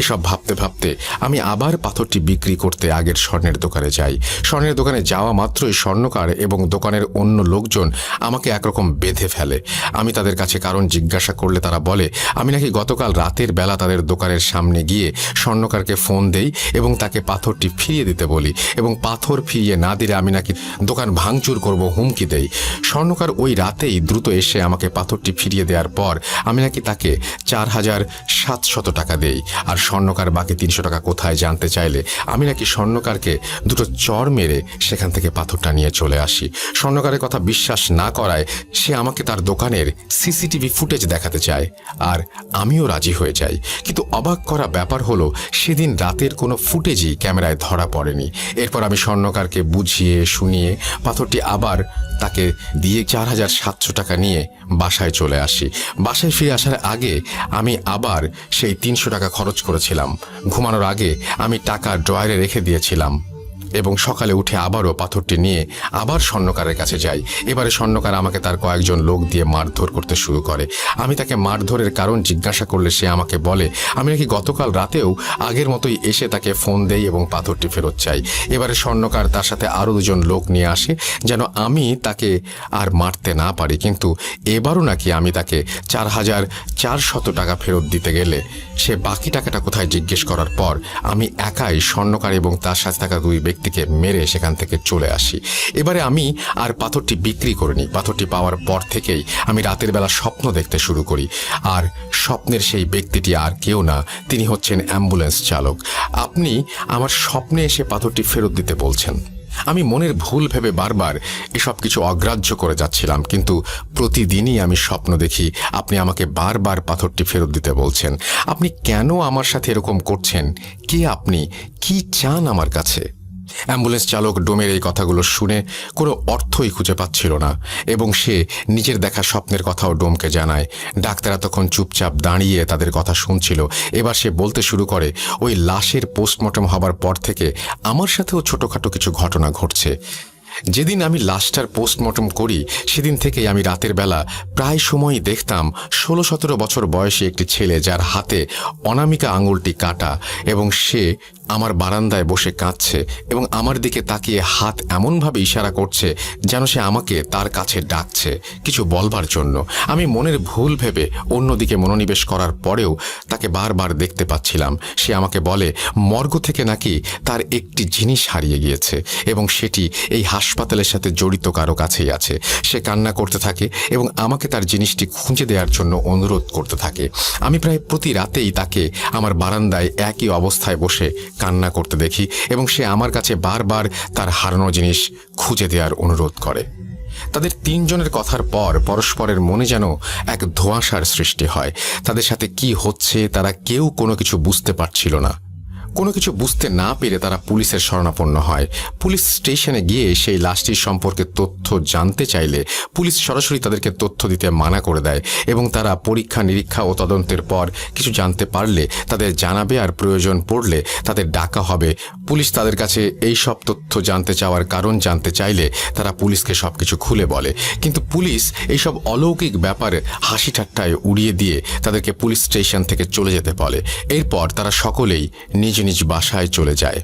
Speaker 1: এসব ভাবতে ভাবতে আমি আবার পাথরটি বিক্রি করতে আগের স্বর্ণের দোকানে যাই। স্বর্ণের দোকানে যাওয়া মাত্রই স্বর্ণকার এবং দোকানের অন্য লোকজন আমাকে একরকম বেঁধে ফেলে। আমি তাদের কাছে কারণ জিজ্ঞাসা করলে তারা বলে আমি নাকি গতকাল রাতের বেলা তাদের দোকানের সামনে গিয়ে স্বর্ণকারকে ফোন দেই এবং তাকে পাথরটি ফিরিয়ে দিতে বলি এবং পাথর ফিরিয়ে না দিলে আমি নাকি দোকান ভাঙচুর করব হুমকি দেই। স্বর্ণকার ওই রাতেই দ্রুত এসে আমাকে পাথরটি ফিরিয়ে দেওয়ার পর আমি নাকি তাকে 4,700 টাকা দেই আর স্বর্ণকার বাকি 300 টাকা কোথায় জানতে চাইলে আমি নাকি স্বর্ণকারকে দুটো চড় মেরে সেখান থেকে পাথরটা নিয়ে চলে আসি। স্বর্ণকারের কথা বিশ্বাস না করায় সে আমাকে তার দোকানের সিসিটিভি ফুটেজ দেখাতে চায় আর আমিও রাজি হয়ে যাই। কিন্তু অবাক করা ব্যাপার হলো সেদিন রাতের কোনো ফুটেজই ক্যামেরায় ধরা পড়েনি। এরপর আমি স্বর্ণকারকে বুঝিয়ে শুনিয়ে পাথরটি আবার তাকে দিয়ে 4,700 টাকা নিয়ে বাসায় চলে আসি। বাসায় ফিরে আসার আগে আমি আবার সেই 300 টাকা খরচ করেছিলাম। ঘুমানোর আগে আমি টাকা ড্রয়ারে রেখে দিয়েছিলাম এবং সকালে উঠে আবারও পাথরটি নিয়ে আবার স্বর্ণকারের কাছে যাই। এবারে স্বর্ণকার আমাকে তার কয়েকজন লোক দিয়ে মারধর করতে শুরু করে। আমি তাকে মারধরের কারণ জিজ্ঞাসা করলে সে আমাকে বলে আমি নাকি গতকাল রাতেও আগের মতোই এসে তাকে ফোন দেই এবং পাথরটি ফেরত চাই। এবারে স্বর্ণকার তার সাথে আরও 2জন লোক নিয়ে আসে যেন আমি তাকে আর মারতে না পারি, কিন্তু এবারও নাকি আমি তাকে 4,400 টাকা ফেরত দিতে গেলে সে বাকি টাকাটা কোথায় জিজ্ঞেস করার পর আমি একাই স্বর্ণকার এবং তার সাথে থাকা 2 ব্যক্তিকে মেরে সেখান থেকে চলে আসি। এবারে আমি আর পাথরটি বিক্রি করিনি। পাথরটি পাওয়ার পর থেকেই আমি রাতের বেলা স্বপ্ন দেখতে শুরু করি, আর স্বপ্নের সেই ব্যক্তিটি আর কেউ না, তিনি হচ্ছেন অ্যাম্বুলেন্স চালক। আপনি আমার স্বপ্নে এসে পাথরটি ফেরত দিতে বলছেন। আমি মনের ভুল ভেবে বারবার এসব কিছু অগ্রাহ্য করে যাচ্ছিলাম, কিন্তু প্রতিদিনই আমি স্বপ্ন দেখি আপনি আমাকে বারবার পাথরটি ফেরত দিতে বলছেন। আপনি কেন আমার সাথে এরকম করছেন? কে আপনি? কি চান আমার কাছে? অ্যাম্বুলেন্স চালক ডোমের এই কথাগুলো শুনে কোনো অর্থই খুঁজে পাচ্ছিল না এবং সে নিজের দেখা স্বপ্নের কথাও ডোমকে জানায়। ডাক্তাররা তখন চুপচাপ দাঁড়িয়ে তাদের কথা শুনছিল। এবার সে বলতে শুরু করে, ওই লাশের পোস্টমর্টম হবার পর থেকে আমার সাথেও ছোটোখাটো কিছু ঘটনা ঘটছে। যেদিন আমি লাশটার পোস্টমর্টম করি সেদিন থেকেই আমি রাতের বেলা প্রায় সময়ই দেখতাম 16-17 বছর বয়সী একটি ছেলে, যার হাতে অনামিকা আঙুলটি কাটা, এবং সে আমার বারান্দায় বসে কাঁদছে এবং আমার দিকে তাকিয়ে হাত এমনভাবে ইশারা করছে যেন সে আমাকে তার কাছে ডাকছে কিছু বলবার জন্য। আমি মনের ভুল ভেবে অন্যদিকে মনোনিবেশ করার পরেও তাকে বারবার দেখতে পাচ্ছিলাম। সে আমাকে বলে মর্গ থেকে নাকি তার একটি জিনিস হারিয়ে গিয়েছে এবং সেটি এই হাসপাতালের সাথে জড়িত কারো কাছেই আছে। সে কান্না করতে থাকে এবং আমাকে তার জিনিসটি খুঁজে দেওয়ার জন্য অনুরোধ করতে থাকে। আমি প্রায় প্রতি রাতেই তাকে আমার বারান্দায় একই অবস্থায় বসে কান্না করতে দেখি এবং সে আমার কাছে বারবার তার হারানো জিনিস খুঁজে দেওয়ার অনুরোধ করে। তাদের 3 জনের কথার পর পরস্পরের মনে যেন এক ধোঁয়াশার সৃষ্টি হয়। তাদের সাথে কি হচ্ছে তারা কেউ কোনো কিছু বুঝতে পারছিল না। কোনো কিছু বুঝতে না পেরে তারা পুলিশের শরণাপন্ন হয়। পুলিশ স্টেশনে গিয়ে সেই লাশটির সম্পর্কে তথ্য জানতে চাইলে পুলিশ সরাসরি তাদেরকে তথ্য দিতে মানা করে দেয় এবং তারা পরীক্ষা নিরীক্ষা ও তদন্তের পর কিছু জানতে পারলে তাদের জানাবে, আর প্রয়োজন পড়লে তাদের ডাকা হবে। পুলিশ তাদের কাছে এই সব তথ্য জানতে চাওয়ার কারণ জানতে চাইলে তারা পুলিশকে সব কিছু খুলে বলে, কিন্তু পুলিশ এইসব অলৌকিক ব্যাপারে হাসি ঠাট্টায় উড়িয়ে দিয়ে তাদেরকে পুলিশ স্টেশন থেকে চলে যেতে বলে। এরপর তারা সকলেই নিজ নিজ বাসায় চলে যায়।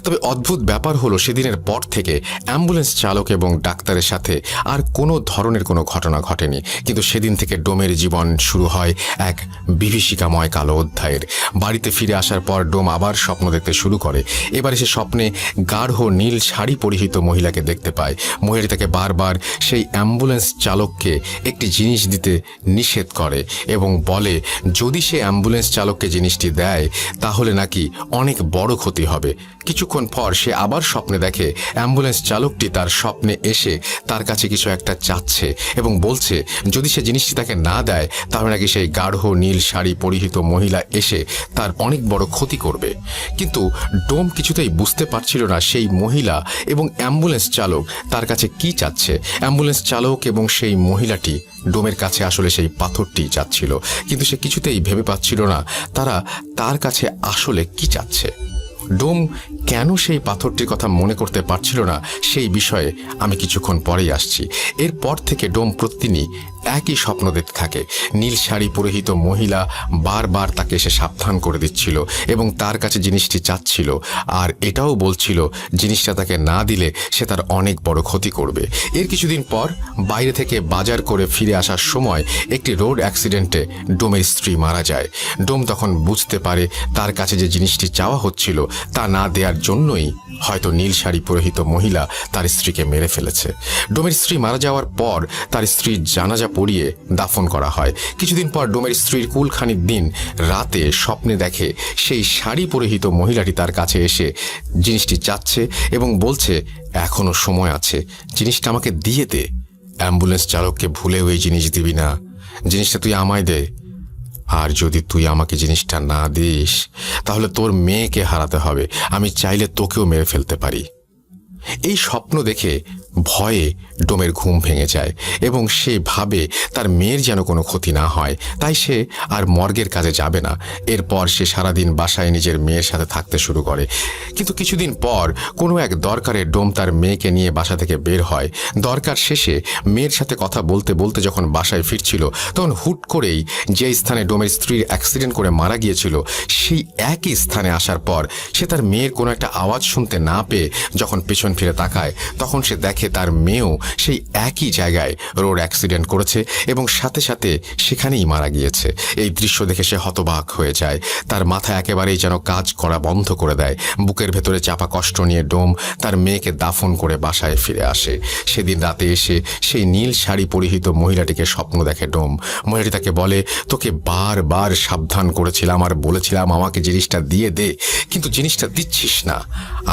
Speaker 1: তবে অদ্ভুত ব্যাপার হলো সেদিনের পর থেকে অ্যাম্বুলেন্স চালক এবং ডাক্তারের সাথে আর কোনো ধরনের কোনো ঘটনা ঘটেনি, কিন্তু সেদিন থেকে ডোমের জীবন শুরু হয় এক বিভীষিকাময় কালো অধ্যায়ের। বাড়িতে ফিরে আসার পর ডোম আবার স্বপ্ন দেখতে শুরু করে। এবারে সে স্বপ্নে গাঢ় নীল শাড়ি পরিহিত মহিলাকে দেখতে পায়। মহিলা তাকে বারবার সেই অ্যাম্বুলেন্স চালককে একটি জিনিস দিতে নিষেধ করে এবং বলে যদি সে অ্যাম্বুলেন্স চালককে জিনিসটি দেয় তাহলে নাকি অনেক বড় ক্ষতি হবে। কিছুক্ষণ পর সে আবার স্বপ্নে দেখে অ্যাম্বুলেন্স চালকটি তার স্বপ্নে এসে তার কাছে কিছু একটা চাচ্ছে এবং বলছে যদি সে জিনিসটি তাকে না দেয় তাহলে নাকি সেই গাঢ় নীল শাড়ি পরিহিত মহিলা এসে তার অনেক বড় ক্ষতি করবে। কিন্তু ডোম কিছুতেই বুঝতে পারছিল না সেই মহিলা এবং অ্যাম্বুলেন্স চালক তার কাছে কি চাচ্ছে। অ্যাম্বুলেন্স চালক এবং সেই মহিলাটি ডোমের কাছে আসলে সেই পাথরটি চাচ্ছিল, কিন্তু সে কিছুতেই ভেবে পাচ্ছিল না তারা তার কাছে আসলে কি চাচ্ছে। ডোম কেন সেই পাথরটির কথা মনে করতে পারছিল না সেই বিষয়ে আমি কিছুক্ষণ পরেই আসছি। এরপর থেকে ডোম প্রতিদিনই একই স্বপ্ন দেখতে থাকে। নীল শাড়ি পরিহিত মহিলা বারবার তাকে এসে সাবধান করে দিচ্ছিল এবং তার কাছে জিনিসটি চাচ্ছিল, আর এটাও বলছিল জিনিসটা তাকে না দিলে সে তার অনেক বড় ক্ষতি করবে। এর কিছুদিন পর বাইরে থেকে বাজার করে ফিরে আসার সময় একটি রোড অ্যাক্সিডেন্টে ডোমের স্ত্রী মারা যায়। ডোম তখন বুঝতে পারে তার কাছে যে জিনিসটি চাওয়া হচ্ছিল তা না দেওয়ার জন্যই হয়তো নীল শাড়ি পরিহিত মহিলা তার স্ত্রীকে মেরে ফেলেছে। ডোমের স্ত্রী মারা যাওয়ার পর তার স্ত্রীর জানাজা পড়িয়ে দাফন করা হয়। কিছুদিন পর ডোমের স্ত্রীর কুলখানির দিন রাতে স্বপ্নে দেখে সেই শাড়ি পরিহিত মহিলাটি তার কাছে এসে জিনিসটি চাচ্ছে এবং বলছে এখনো সময় আছে, জিনিসটা আমাকে দিয়ে দে। অ্যাম্বুলেন্স চালককে ভুলেও এই জিনিস দিবি না, জিনিসটা তুই আমায় দে, আর যদি তুই আমাকে জিনিসটা না দিস তাহলে তোর মেয়েকে হারাতে হবে, আমি চাইলে তোকেও মেরে ফেলতে পারি। এই স্বপ্ন দেখে ভয়ে ডোমের ঘুম ভেঙে যায় এবং সে ভাবে তার মেয়ের যেন কোনো ক্ষতি না হয়, তাই সে আর মর্গের কাজে যাবে না। এরপর সে সারাদিন বাসায় নিজের মেয়ের সাথে থাকতে শুরু করে। কিন্তু কিছুদিন পর কোনো এক দরকারে ডোম তার মেয়েকে নিয়ে বাসা থেকে বের হয়। দরকার শেষে মেয়ের সাথে কথা বলতে বলতে যখন বাসায় ফিরছিল, তখন হুট করেই যে স্থানে ডোমের স্ত্রীর অ্যাক্সিডেন্ট করে মারা গিয়েছিল সেই একই স্থানে আসার পর সে তার মেয়ের কোনো একটা আওয়াজ শুনতে না পেয়ে যখন পেছন ফিরে তাকায়, তখন সে দেখে তার মেয়েও সেই একই জায়গায় রোড অ্যাক্সিডেন্ট করেছে এবং সাথে সাথে সেখানেই মারা গিয়েছে। এই দৃশ্য দেখে সে হতবাক হয়ে যায়। তার মাথা একেবারেই যেন কাজ করা বন্ধ করে দেয়। বুকের ভেতরে চাপা কষ্ট নিয়ে ডোম তার মেয়েকে দাফন করে বাসায় ফিরে আসে। সেদিন রাতে এসে সেই নীল শাড়ি পরিহিত মহিলাটিকে স্বপ্ন দেখে ডোম। মহিলাটি তাকে বলে, তোকে বারবার সাবধান করেছিলাম আর বলেছিলাম আমাকে জিনিসটা দিয়ে দে, কিন্তু জিনিসটা দিচ্ছিস না।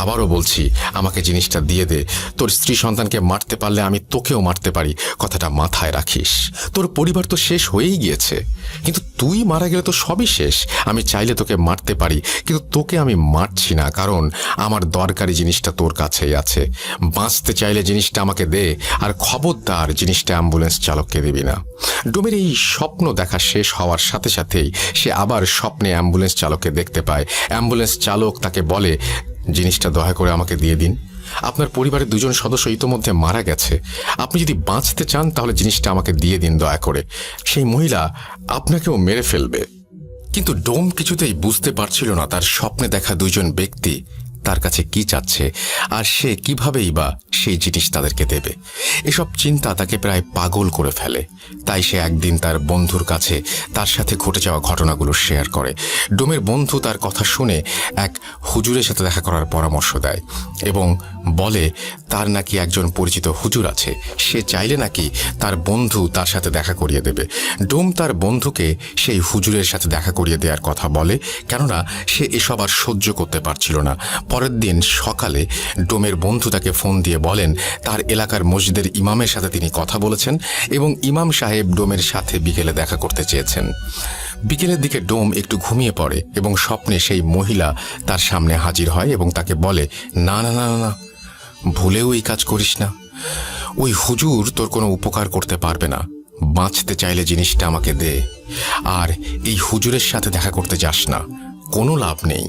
Speaker 1: আবারও বলছি, আমাকে জিনিসটা দিয়ে দে। তোর স্ত্রী সন্তানকে মারতে পারলে আমি তোকেও মারতে পারি, কথাটা মাথায় রাখিস। তোর পরিবার তো শেষ হয়েই গিয়েছে, কিন্তু তুই মারা গেলে তো সবই শেষ। আমি চাইলে তোকে মারতে পারি, কিন্তু তোকে আমি মারছি না, কারণ আমার দরকারি জিনিসটা তোর কাছেই আছে। বাঁচতে চাইলে জিনিসটা আমাকে দে, আর খবরদার জিনিসটা অ্যাম্বুলেন্স চালককে দিবি না। ডোমের এই স্বপ্ন দেখা শেষ হওয়ার সাথে সাথেই সে আবার স্বপ্নে অ্যাম্বুলেন্স চালককে দেখতে পায়। অ্যাম্বুলেন্স চালক তাকে বলে, জিনিসটা দয়া করে আমাকে দিয়ে দিন। আপনার পরিবারের 2জন সদস্য ইতোমধ্যে মারা গেছে। আপনি যদি বাঁচতে চান তাহলে জিনিসটা আমাকে দিয়ে দিন দয়া করে। সেই মহিলা আপনাকেও মেরে ফেলবে। কিন্তু ডোম কিছুতেই বুঝতে পারছিল না তার স্বপ্নে দেখা 2জন ব্যক্তি তার কাছে কি চাচ্ছে, আর সে কিভাবেই বা সেই জিনিস তাদেরকে দেবে। এসব চিন্তা তাকে প্রায় পাগল করে ফেলে। তাই সে একদিন তার বন্ধুর কাছে তার সাথে ঘটে যাওয়া ঘটনাগুলো শেয়ার করে। ডোমের বন্ধু তার কথা শুনে এক হুজুরের সাথে দেখা করার পরামর্শ দেয় এবং বলে তার নাকি একজন পরিচিত হুজুর আছে, সে চাইলে নাকি তার বন্ধু তার সাথে দেখা করিয়ে দেবে। ডোম তার বন্ধুকে সেই হুজুরের সাথে দেখা করিয়ে দেওয়ার কথা বলে, কেননা সে এসব আর সহ্য করতে পারছিল না। পরের দিন সকালে ডোমের বন্ধু তাকে ফোন দিয়ে বলেন তার এলাকার মসজিদের ইমামের সাথে তিনি কথা বলেছেন এবং ইমাম সাহেব ডোমের সাথে বিকেলে দেখা করতে চেয়েছেন। বিকেলের দিকে ডোম একটু ঘুমিয়ে পড়ে এবং স্বপ্নে সেই মহিলা তার সামনে হাজির হয় এবং তাকে বলে, না না না না, ভুলেও এই কাজ করিস না। ওই হুজুর তোর কোনো উপকার করতে পারবে না। বাঁচতে চাইলে জিনিসটা আমাকে দে, আর এই হুজুরের সাথে দেখা করতে যাস না, কোনো লাভ নেই।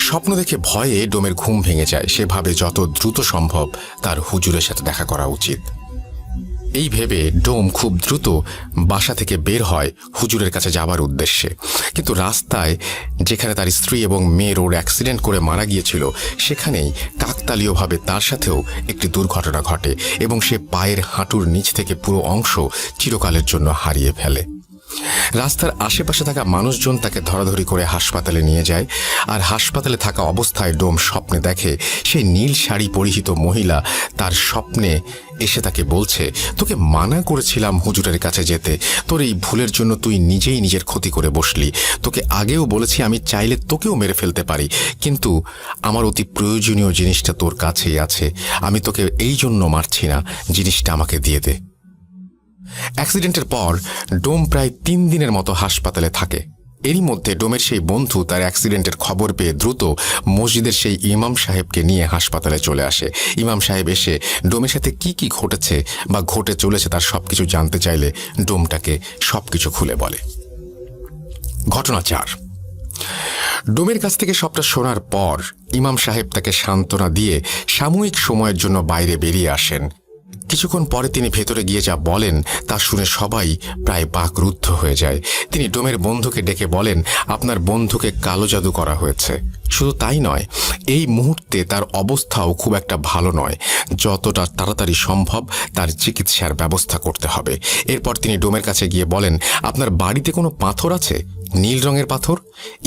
Speaker 1: স্বপ্ন দেখে ভয়ে ডোমের ঘুম ভেঙে যায়। সে ভাবে যত দ্রুত সম্ভব তার হুজুরের সাথে দেখা করা উচিত। এই ভেবে ডোম খুব দ্রুত বাসা থেকে বের হয় হুজুরের কাছে যাবার উদ্দেশ্যে। কিন্তু রাস্তায় যেখানে তার স্ত্রী এবং মেয়ে রোড অ্যাক্সিডেন্ট করে মারা গিয়েছিল, সেখানেই কাকতালীয়ভাবে তার সাথেও একটি দুর্ঘটনা ঘটে এবং সে পায়ের হাঁটুর নিচ থেকে পুরো অংশ চিরকালের জন্য হারিয়ে ফেলে। রাস্তার আশেপাশে থাকা মানুষজন তাকে ধরাধরি করে হাসপাতালে নিয়ে যায়, আর হাসপাতালে থাকা অবস্থায় ডোম স্বপ্নে দেখে সেই নীল শাড়ি পরিহিত মহিলা তার স্বপ্নে এসে তাকে বলছে, তোকে মানা করেছিলাম হুজুরের কাছে যেতে, তোর এই ভুলের জন্য তুই নিজেই নিজের ক্ষতি করে বসলি। তোকে আগেও বলেছি আমি চাইলে তোকেও মেরে ফেলতে পারি, কিন্তু আমার অতি প্রয়োজনীয় জিনিসটা তোর কাছেই আছে। আমি তোকে এই জন্য মারছি না, জিনিসটা আমাকে দিয়ে দে। অ্যাক্সিডেন্টের পর ডোম প্রায় 3 দিনের মতো হাসপাতালে থাকে। এরই মধ্যে ডোমের সেই বন্ধু তার অ্যাক্সিডেন্টের খবর পেয়ে দ্রুত মসজিদের সেই ইমাম সাহেবকে নিয়ে হাসপাতালে চলে আসে। ইমাম সাহেব এসে ডোমের সাথে কি কি ঘটেছে বা ঘটে চলেছে তার সবকিছু জানতে চাইলে ডোমটাকে সবকিছু খুলে বলে। ঘটনা 4। ডোমের কাছ থেকে সবটা শোনার পর ইমাম সাহেব তাকে সান্ত্বনা দিয়ে সাময়িক সময়ের জন্য বাইরে বেরিয়ে আসেন। কিছুক্ষণ পরে তিনি ভেতরে গিয়ে যা বলেন তা শুনে সবাই প্রায় বাকরুদ্ধ হয়ে যায়। তিনি ডোমের বন্ধুকে ডেকে বলেন, আপনার বন্ধুকে কালো জাদু করা হয়েছে। শুধু তাই নয়, এই মুহূর্তে তার অবস্থাও খুব একটা ভালো নয়। যতটা তাড়াতাড়ি সম্ভব তার চিকিৎসার ব্যবস্থা করতে হবে। এরপর তিনি ডোমের কাছে গিয়ে বলেন, আপনার বাড়িতে কোনো পাথর আছে, নীল রঙের পাথর?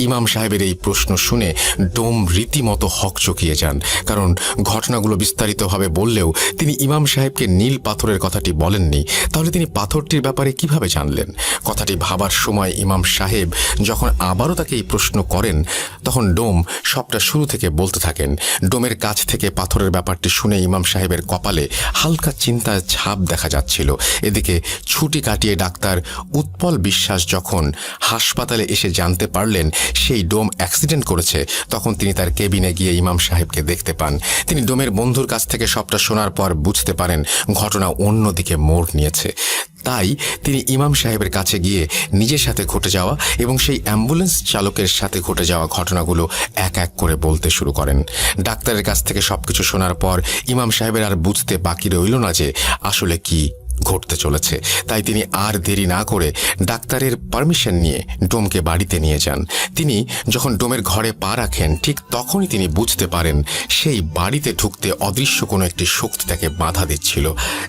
Speaker 1: ইমাম সাহেবের এই প্রশ্ন শুনে ডোম রীতিমতো হকচকিয়ে যান, কারণ ঘটনাগুলো বিস্তারিতভাবে বললেও তিনি ইমাম সাহেবকে নীল পাথরের কথাটি বলেননি। তাহলে তিনি পাথরটির ব্যাপারে কিভাবে জানলেন? কথাটি ভাবার সময় ইমাম সাহেব যখন আবারও তাকে এই প্রশ্ন করেন, তখন ডোম সবটা শুরু থেকে বলতে থাকেন। ডোমের কাছ থেকে পাথরের ব্যাপারটি শুনে ইমাম সাহেবের কপালে হালকা চিন্তার ছাপ দেখা যাচ্ছিল। এদিকে ছুটি কাটিয়ে ডাক্তার উৎপল বিশ্বাস যখন হাসপাতাল হাসপাতালে এসে জানতে পারলেন সেই ডোম অ্যাক্সিডেন্ট করেছে, তখন তিনি তার কেবিনে গিয়ে ইমাম সাহেবকে দেখতে পান। তিনি ডোমের বন্ধুর কাছ থেকে সবটা শোনার পর বুঝতে পারেন ঘটনা অন্যদিকে মোড় নিয়েছে। তাই তিনি ইমাম সাহেবের কাছে গিয়ে নিজের সাথে ঘটে যাওয়া এবং সেই অ্যাম্বুলেন্স চালকের সাথে ঘটে যাওয়া ঘটনাগুলো এক এক করে বলতে শুরু করেন। ডাক্তারের কাছ থেকে সবকিছু শোনার পর ইমাম সাহেবের আর বুঝতে বাকি রইল না যে আসলে কি ঘটতে চলেছে। তাই তিনি আর দেরি না করে ডাক্তারের পারমিশন নিয়ে ডোমকে বাড়িতে নিয়ে যান। তিনি যখন ডোমের ঘরে পা রাখেন ঠিক তখনই তিনি বুঝতে পারেন সেই বাড়িতে ঢুকতে অদৃশ্য কোনো একটি শক্তি তাকে বাধা দিচ্ছিল,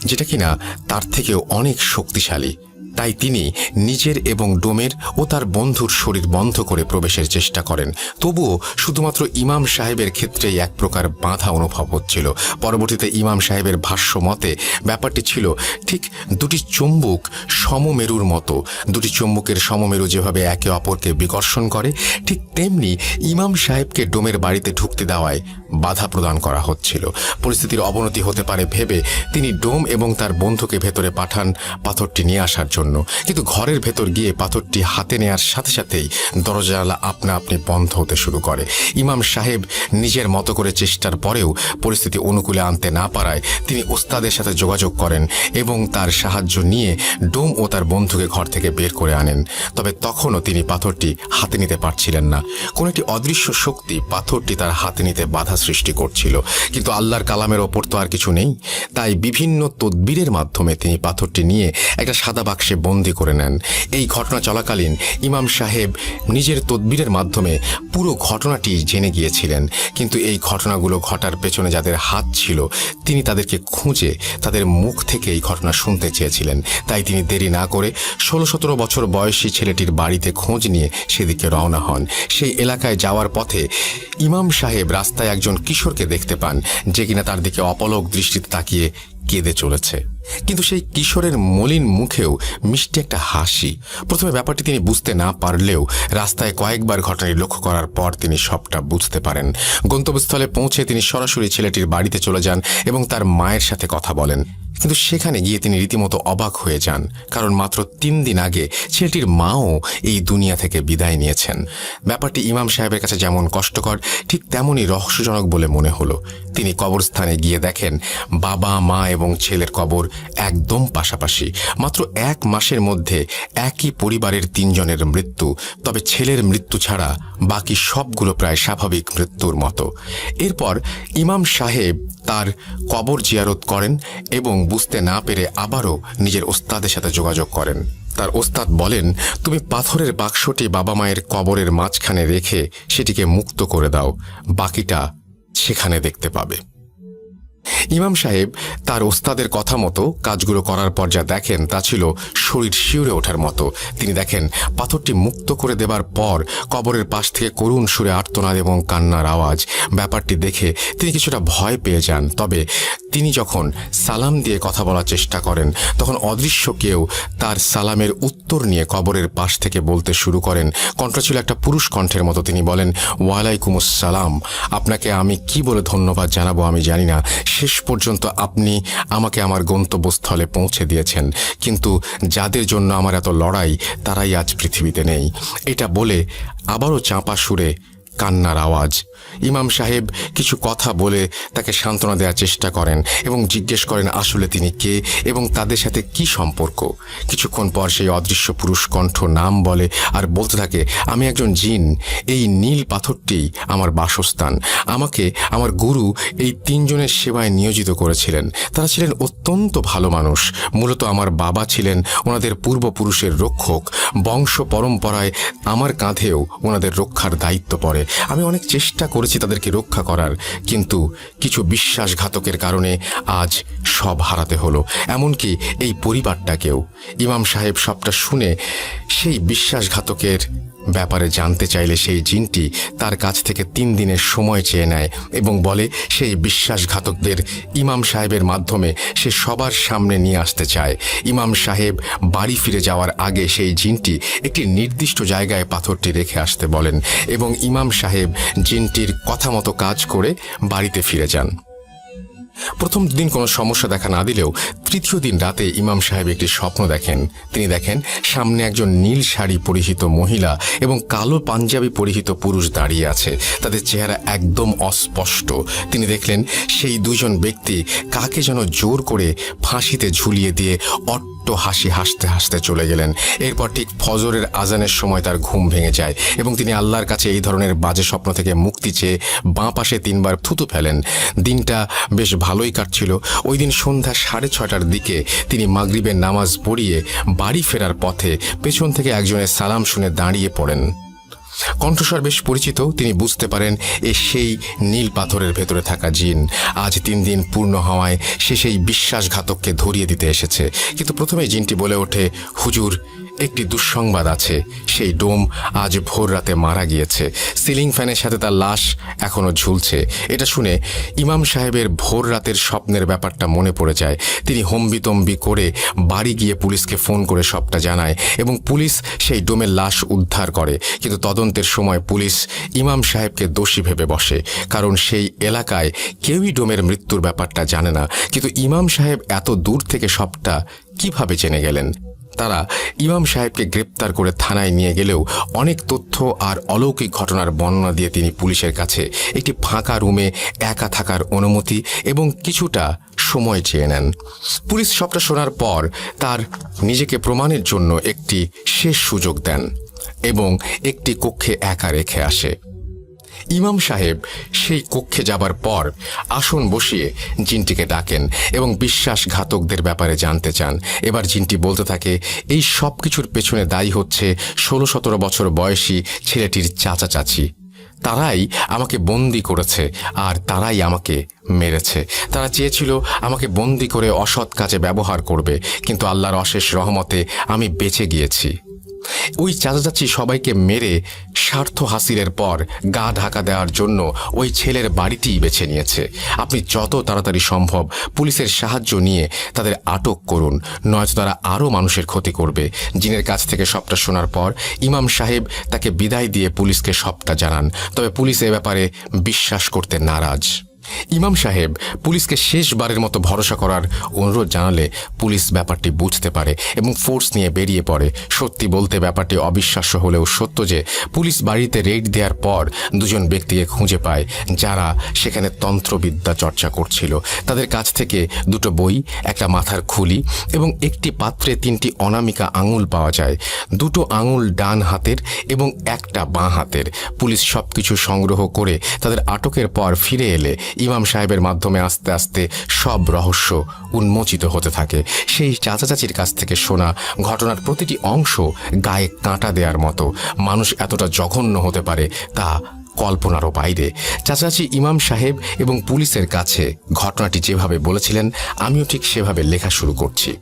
Speaker 1: যেটা কিনা তার থেকেও অনেক শক্তিশালী। তাই তিনি নিজের এবং ডোমের ও তার বন্ধুর শরীর বন্ধ করে প্রবেশের চেষ্টা করেন। তবুও শুধুমাত্র ইমাম সাহেবের ক্ষেত্রেই এক প্রকার বাধা অনুভব হচ্ছিল। পরবর্তীতে ইমাম সাহেবের ভাষ্য মতে ব্যাপারটি ছিল ঠিক দুটি চুম্বক সমমেরুর মতো। দুটি চুম্বকের সমমেরু যেভাবে একে অপরকে বিকর্ষণ করে, ঠিক তেমনি ইমাম সাহেবকে ডোমের বাড়িতে ঢুকতে দেওয়ায় বাধা প্রদান করা হচ্ছিল। পরিস্থিতির অবনতি হতে পারে ভেবে তিনি ডোম এবং তার বন্ধুকে ভেতরে পাঠান পাথরটি নিয়ে আসার জন্য। কিন্তু ঘরের ভেতর গিয়ে পাথরটি হাতে নেয়ার সাথে সাথেই দরজা আপনা আপনি বন্ধ হতে শুরু করে। ইমাম সাহেব নিজের মতো করে চেষ্টার পরেও পরিস্থিতি অনুকূলে আনতে না পারায় তিনি ওস্তাদের সাথে যোগাযোগ করেন এবং তার সাহায্য নিয়ে ডোম ও তার বন্ধুকে ঘর থেকে বের করে আনেন। তবে তখনও তিনি পাথরটি হাতে নিতে পারছিলেন না। কোনো একটি অদৃশ্য শক্তি পাথরটি তার হাতে নিতে বাধা সৃষ্টি করছিল। কিন্তু আল্লাহর কালামের ওপর তো আর কিছু নেই। তাই বিভিন্ন তদবিরের মাধ্যমে তিনি পাথরটি নিয়ে একটা সাদা বাক্সে বন্দি করে নেন। এই ঘটনা চলাকালীন ইমাম সাহেব নিজের তদবিরের মাধ্যমে পুরো ঘটনাটি জেনে গিয়েছিলেন। কিন্তু এই ঘটনাগুলো ঘটার পেছনে যাদের হাত ছিল তিনি তাদেরকে খুঁজে তাদের মুখ থেকে এই ঘটনা শুনতে চেয়েছিলেন। তাই তিনি দেরি না করে 16-17 বছর বয়সী ছেলেটির বাড়িতে খোঁজ নিয়ে সেদিকে রওনা হন। সেই এলাকায় যাওয়ার পথে ইমাম সাহেব রাস্তায় একজন কিশোরকে দেখতে পান, যে কিনা তার দিকে অপলক দৃষ্টিতে তাকিয়ে কেঁদে চলেছে। কিন্তু সেই কিশোরের মলিন মুখেও মিষ্টি একটা হাসি। প্রথমে ব্যাপারটি তিনি বুঝতে না পারলেও রাস্তায় কয়েকবার ঘটনাটি লক্ষ্য করার পর তিনি সবটা বুঝতে পারেন। গন্তব্যস্থলে পৌঁছে তিনি সরাসরি ছেলেটির বাড়িতে চলে যান এবং তার মায়ের সাথে কথা বলেন। কিন্তু সেখানে গিয়ে তিনি রীতিমতো অবাক হয়ে যান, কারণ মাত্র 3 দিন আগে ছেলেটির মাও এই দুনিয়া থেকে বিদায় নিয়েছেন। ব্যাপারটি ইমাম সাহেবের কাছে যেমন কষ্টকর ঠিক তেমনই রহস্যজনক বলে মনে হলো। তিনি কবরস্থানে গিয়ে দেখেন বাবা, মা এবং ছেলের কবর একদম পাশাপাশি। মাত্র 1 মাসের মধ্যে একই পরিবারের 3 জনের মৃত্যু। তবে ছেলের মৃত্যু ছাড়া বাকি সবগুলো প্রায় স্বাভাবিক মৃত্যুর মতো। এরপর ইমাম সাহেব তার কবর জিয়ারত করেন এবং বুঝতে না পেরে আবারও নিজের ওস্তাদের সাথে যোগাযোগ করেন। তার ওস্তাদ বলেন, তুমি পাথরের বাক্সটি বাবা মায়ের কবরের মাঝখানে রেখে সেটিকে মুক্ত করে দাও, বাকিটা সেখানে দেখতে পাবে। ইমাম সাহেব তার ওস্তাদের কথা মতো কাজগুলো করার পর যা দেখেন তা ছিল শরীর শিউরে ওঠার মতো। তিনি দেখেন পাথরটি মুক্ত করে দেবার পর কবরের পাশ থেকে করুণ সুরে আর্তনাদ এবং কান্নার আওয়াজ। ব্যাপারটি দেখে তিনি কিছুটা ভয় পেয়ে যান। তবে তিনি যখন সালাম দিয়ে কথা বলার চেষ্টা করেন তখন অদৃশ্য কেউ তার সালামের উত্তর নিয়ে কবরের পাশ থেকে বলতে শুরু করেন। কণ্ঠ ছিল একটা পুরুষ কণ্ঠের মতো। তিনি বলেন, ওয়ালাইকুম আসসালাম, আপনাকে আমি কি বলে ধন্যবাদ জানাবো আমি জানি না। শেষ পর্যন্ত আপনি আমাকে আমার গন্তব্যস্থলে পৌঁছে দিয়েছেন, কিন্তু যাদের জন্য আমার এত লড়াই তারাই আজ পৃথিবীতে নেই। এটা বলে আবারও চাপা সুরে কান্নার আওয়াজ। ইমাম সাহেব কিছু কথা বলে তাকে সান্ত্বনা দেওয়ার চেষ্টা করেন এবং জিজ্ঞেস করেন আসলে তিনি কে এবং তাদের সাথে কি সম্পর্ক। কিছুক্ষণ পর সেই অদৃশ্য পুরুষ কণ্ঠ নাম বলে আর বলতে থাকে, আমি একজন জিন, এই নীল পাথরটি আমার বাসস্থান। আমাকে আমার গুরু এই 3 জনের সেবায় নিয়োজিত করেছিলেন। তারা ছিলেন অত্যন্ত ভালো মানুষ। মূলত আমার বাবা ছিলেন ওনাদের পূর্বপুরুষের রক্ষক। বংশ পরম্পরায় আমার কাঁধেও ওনাদের রক্ষার দায়িত্ব পড়ে। আমি অনেক চেষ্টা করেছি তাদেরকে রক্ষা করার, কিন্তু কিছু বিশ্বাসঘাতকের কারণে আজ সব হারাতে হলো, এমনকি এই পরিবারটাকেও। ইমাম সাহেব সবটা শুনে সেই বিশ্বাসঘাতকের ব্যাপারে জানতে চাইলে সেই জিনটি তার কাছ থেকে 3 দিনের সময় চেয়ে নেয় এবং বলে সেই বিশ্বাসঘাতকদের ইমাম সাহেবের মাধ্যমে সে সবার সামনে নিয়ে আসতে চায়। ইমাম সাহেব বাড়ি ফিরে যাওয়ার আগে সেই জিনটি একটি নির্দিষ্ট জায়গায় পাথরটি রেখে আসতে বলেন এবং ইমাম সাহেব জিনটির কথা মতো কাজ করে বাড়িতে ফিরে যান। প্রথম দিন কোনো সমস্যা দেখা না দিলেও তৃতীয় দিন রাতে ইমাম সাহেব একটি স্বপ্ন দেখেন। তিনি দেখেন সামনে একজন নীল শাড়ি পরিহিত মহিলা এবং কালো পাঞ্জাবি পরিহিত পুরুষ দাঁড়িয়ে আছে। তাদের চেহারা একদম অস্পষ্ট। তিনি দেখলেন সেই দুইজন ব্যক্তি কাকে যেন জোর করে ফাঁসিতে ঝুলিয়ে দিয়ে হাসি হাসতে হাসতে চলে গেলেন। এরপর ঠিক ফজরের আজানের সময় তার ঘুম ভেঙে যায় এবং তিনি আল্লাহর কাছে এই ধরনের বাজে স্বপ্ন থেকে মুক্তি চেয়ে বাঁ পাশে 3 বার থুতু ফেলেন। দিনটা বেশ ভালোই কাটছিল। ওই দিন সন্ধ্যা 6:30টার দিকে তিনি মাগরিবের নামাজ পড়িয়ে বাড়ি ফেরার পথে পেছন থেকে একজনের সালাম শুনে দাঁড়িয়ে পড়েন। কণ্ঠস্বর বেশ পরিচিত। তিনি বুঝতে পারেন সেই নীল পাথরের ভেতরে থাকা জিন। আজ 3 দিন পূর্ণ হওয়ায় সে সেই বিশ্বাসঘাতককে ধরিয়ে দিতে এসেছে। কিন্তু প্রথমে জিনটি বলে ওঠে, হুজুর, একটি দুঃসংবাদ আছে। সেই ডোম আজ ভোর রাতে মারা গিয়েছে। সিলিং ফ্যানের সাথে তার লাশ এখনো ঝুলছে। এটা শুনে ইমাম সাহেবের ভোর রাতের স্বপ্নের ব্যাপারটা মনে পড়ে যায়। তিনি হম্বিতম্বি করে বাড়ি গিয়ে পুলিশকে ফোন করে সবটা জানায় এবং পুলিশ সেই ডোমের লাশ উদ্ধার করে। কিন্তু তদন্তের সময় পুলিশ ইমাম সাহেবকে দোষী ভেবে বসে, কারণ সেই এলাকায় কেউই ডোমের মৃত্যুর ব্যাপারটা জানে না। কিন্তু ইমাম সাহেব এত দূর থেকে সবটা কিভাবে জেনে গেলেন? তারা ইমাম সাহেবকে গ্রেপ্তার করে থানায় নিয়ে গেলেও অনেক তথ্য আর অলৌকিক ঘটনার বর্ণনা দিয়ে তিনি পুলিশের কাছে একটি ফাঁকা রুমে একা থাকার অনুমতি এবং কিছুটা সময় চেয়ে নেন। পুলিশ সবটা শোনার পর তার নিজেকে প্রমাণের জন্য একটি শেষ সুযোগ দেন এবং একটি কক্ষে একা রেখে আসে। ইমাম সাহেব সেই কক্ষে যাবার পর আসন বসিয়ে জিনটিকে ডাকেন এবং বিশ্বাসঘাতকদের ব্যাপারে জানতে চান। এবার জিনটি বলতে থাকে, এই সব কিছুর পেছনে দায়ী হচ্ছে 16-17 বছর বয়সী ছেলেটির চাচা চাচি। তারাই আমাকে বন্দি করেছে আর তারাই আমাকে মেরেছে। তারা চেয়েছিল আমাকে বন্দি করে অসৎ কাজে ব্যবহার করবে, কিন্তু আল্লাহর অশেষ রহমতে আমি বেঁচে গিয়েছি। ওই চাচা চাচি সবাইকে মেরে স্বার্থ হাসিলের পর গা ঢাকা দেওয়ার জন্য ওই ছেলের বাড়িটিই বেছে নিয়েছে। আপনি যত তাড়াতাড়ি সম্ভব পুলিশের সাহায্য নিয়ে তাদের আটক করুন, নয়তো তারা আরও মানুষের ক্ষতি করবে। জিনের কাছ থেকে সবটা শোনার পর ইমাম সাহেব তাকে বিদায় দিয়ে পুলিশকে সবটা জানান। তবে পুলিশ এ ব্যাপারে বিশ্বাস করতে নারাজ। ইমাম সাহেব পুলিশকে শেষবারের মতো ভরসা করার অনুরোধ জানালে পুলিশ ব্যাপারটি বুঝতে পারে এবং ফোর্স নিয়ে বেরিয়ে পড়ে। সত্যি বলতে ব্যাপারটি অবিশ্বাস্য হলেও সত্য যে পুলিশ বাড়িতে রেড দেওয়ার পর 2জন ব্যক্তিকে খুঁজে পায় যারা সেখানে তন্ত্রবিদ্যা চর্চা করছিল। তাদের কাছ থেকে 2টো বই, একটা মাথার খুলি এবং একটি পাত্রে 3টি অনামিকা আঙুল পাওয়া যায়। 2টো আঙুল ডান হাতের এবং একটা বাঁ হাতের। পুলিশ সবকিছু সংগ্রহ করে তাদের আটকের পর ফিরে এলে ইমাম সাহেবের মাধ্যমে আস্তে আস্তে সব রহস্য উন্মোচিত হতে থাকে। সেই চাচা চাচির কাছ থেকে শোনা ঘটনার প্রতিটি অংশ গায়ে কাঁটা দেওয়ার মতো। মানুষ এতটা জঘন্য হতে পারে তা কল্পনারও বাইরে। চাচাচি ইমাম সাহেব এবং পুলিশের কাছে ঘটনাটি যেভাবে বলেছিলেন আমিও ঠিক সেভাবে লেখা শুরু করছি।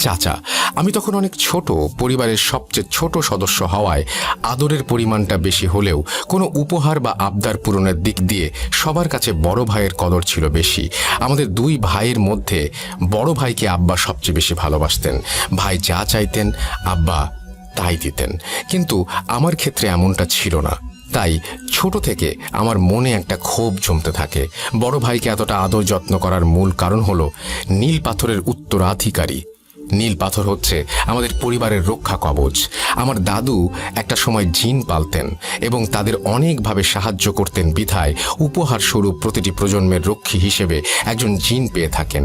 Speaker 1: চাচা, আমি তখন অনেক ছোট, পরিবারের সবচেয়ে ছোট সদস্য হওয়ায় আদরের পরিমাণটা বেশি হলেও কোনো উপহার বা আবদার পূরণের দিক দিয়ে সবার কাছে বড় ভাইয়ের কদর ছিল বেশি। আমাদের 2 ভাইয়ের মধ্যে বড় ভাইকে আব্বা সবচেয়ে বেশি ভালোবাসতেন। ভাই যা চাইতেন আব্বা তাই দিতেন, কিন্তু আমার ক্ষেত্রে এমনটা ছিল না। তাই ছোট থেকে আমার মনে একটা ক্ষোভ জমতে থাকে। বড় ভাইকে এতটা আদর যত্ন করার মূল কারণ হলো নীল পাথরের উত্তরাধিকারী। নীল পাথর হচ্ছে আমাদের পরিবারের রক্ষা কবচ। আমার দাদু একটা সময় জিন পালতেন এবং তাদের অনেকভাবে সাহায্য করতেন বিধায় উপহার স্বরূপ প্রতিটি প্রজন্মের রক্ষী হিসেবে একজন জিন পেয়ে থাকেন।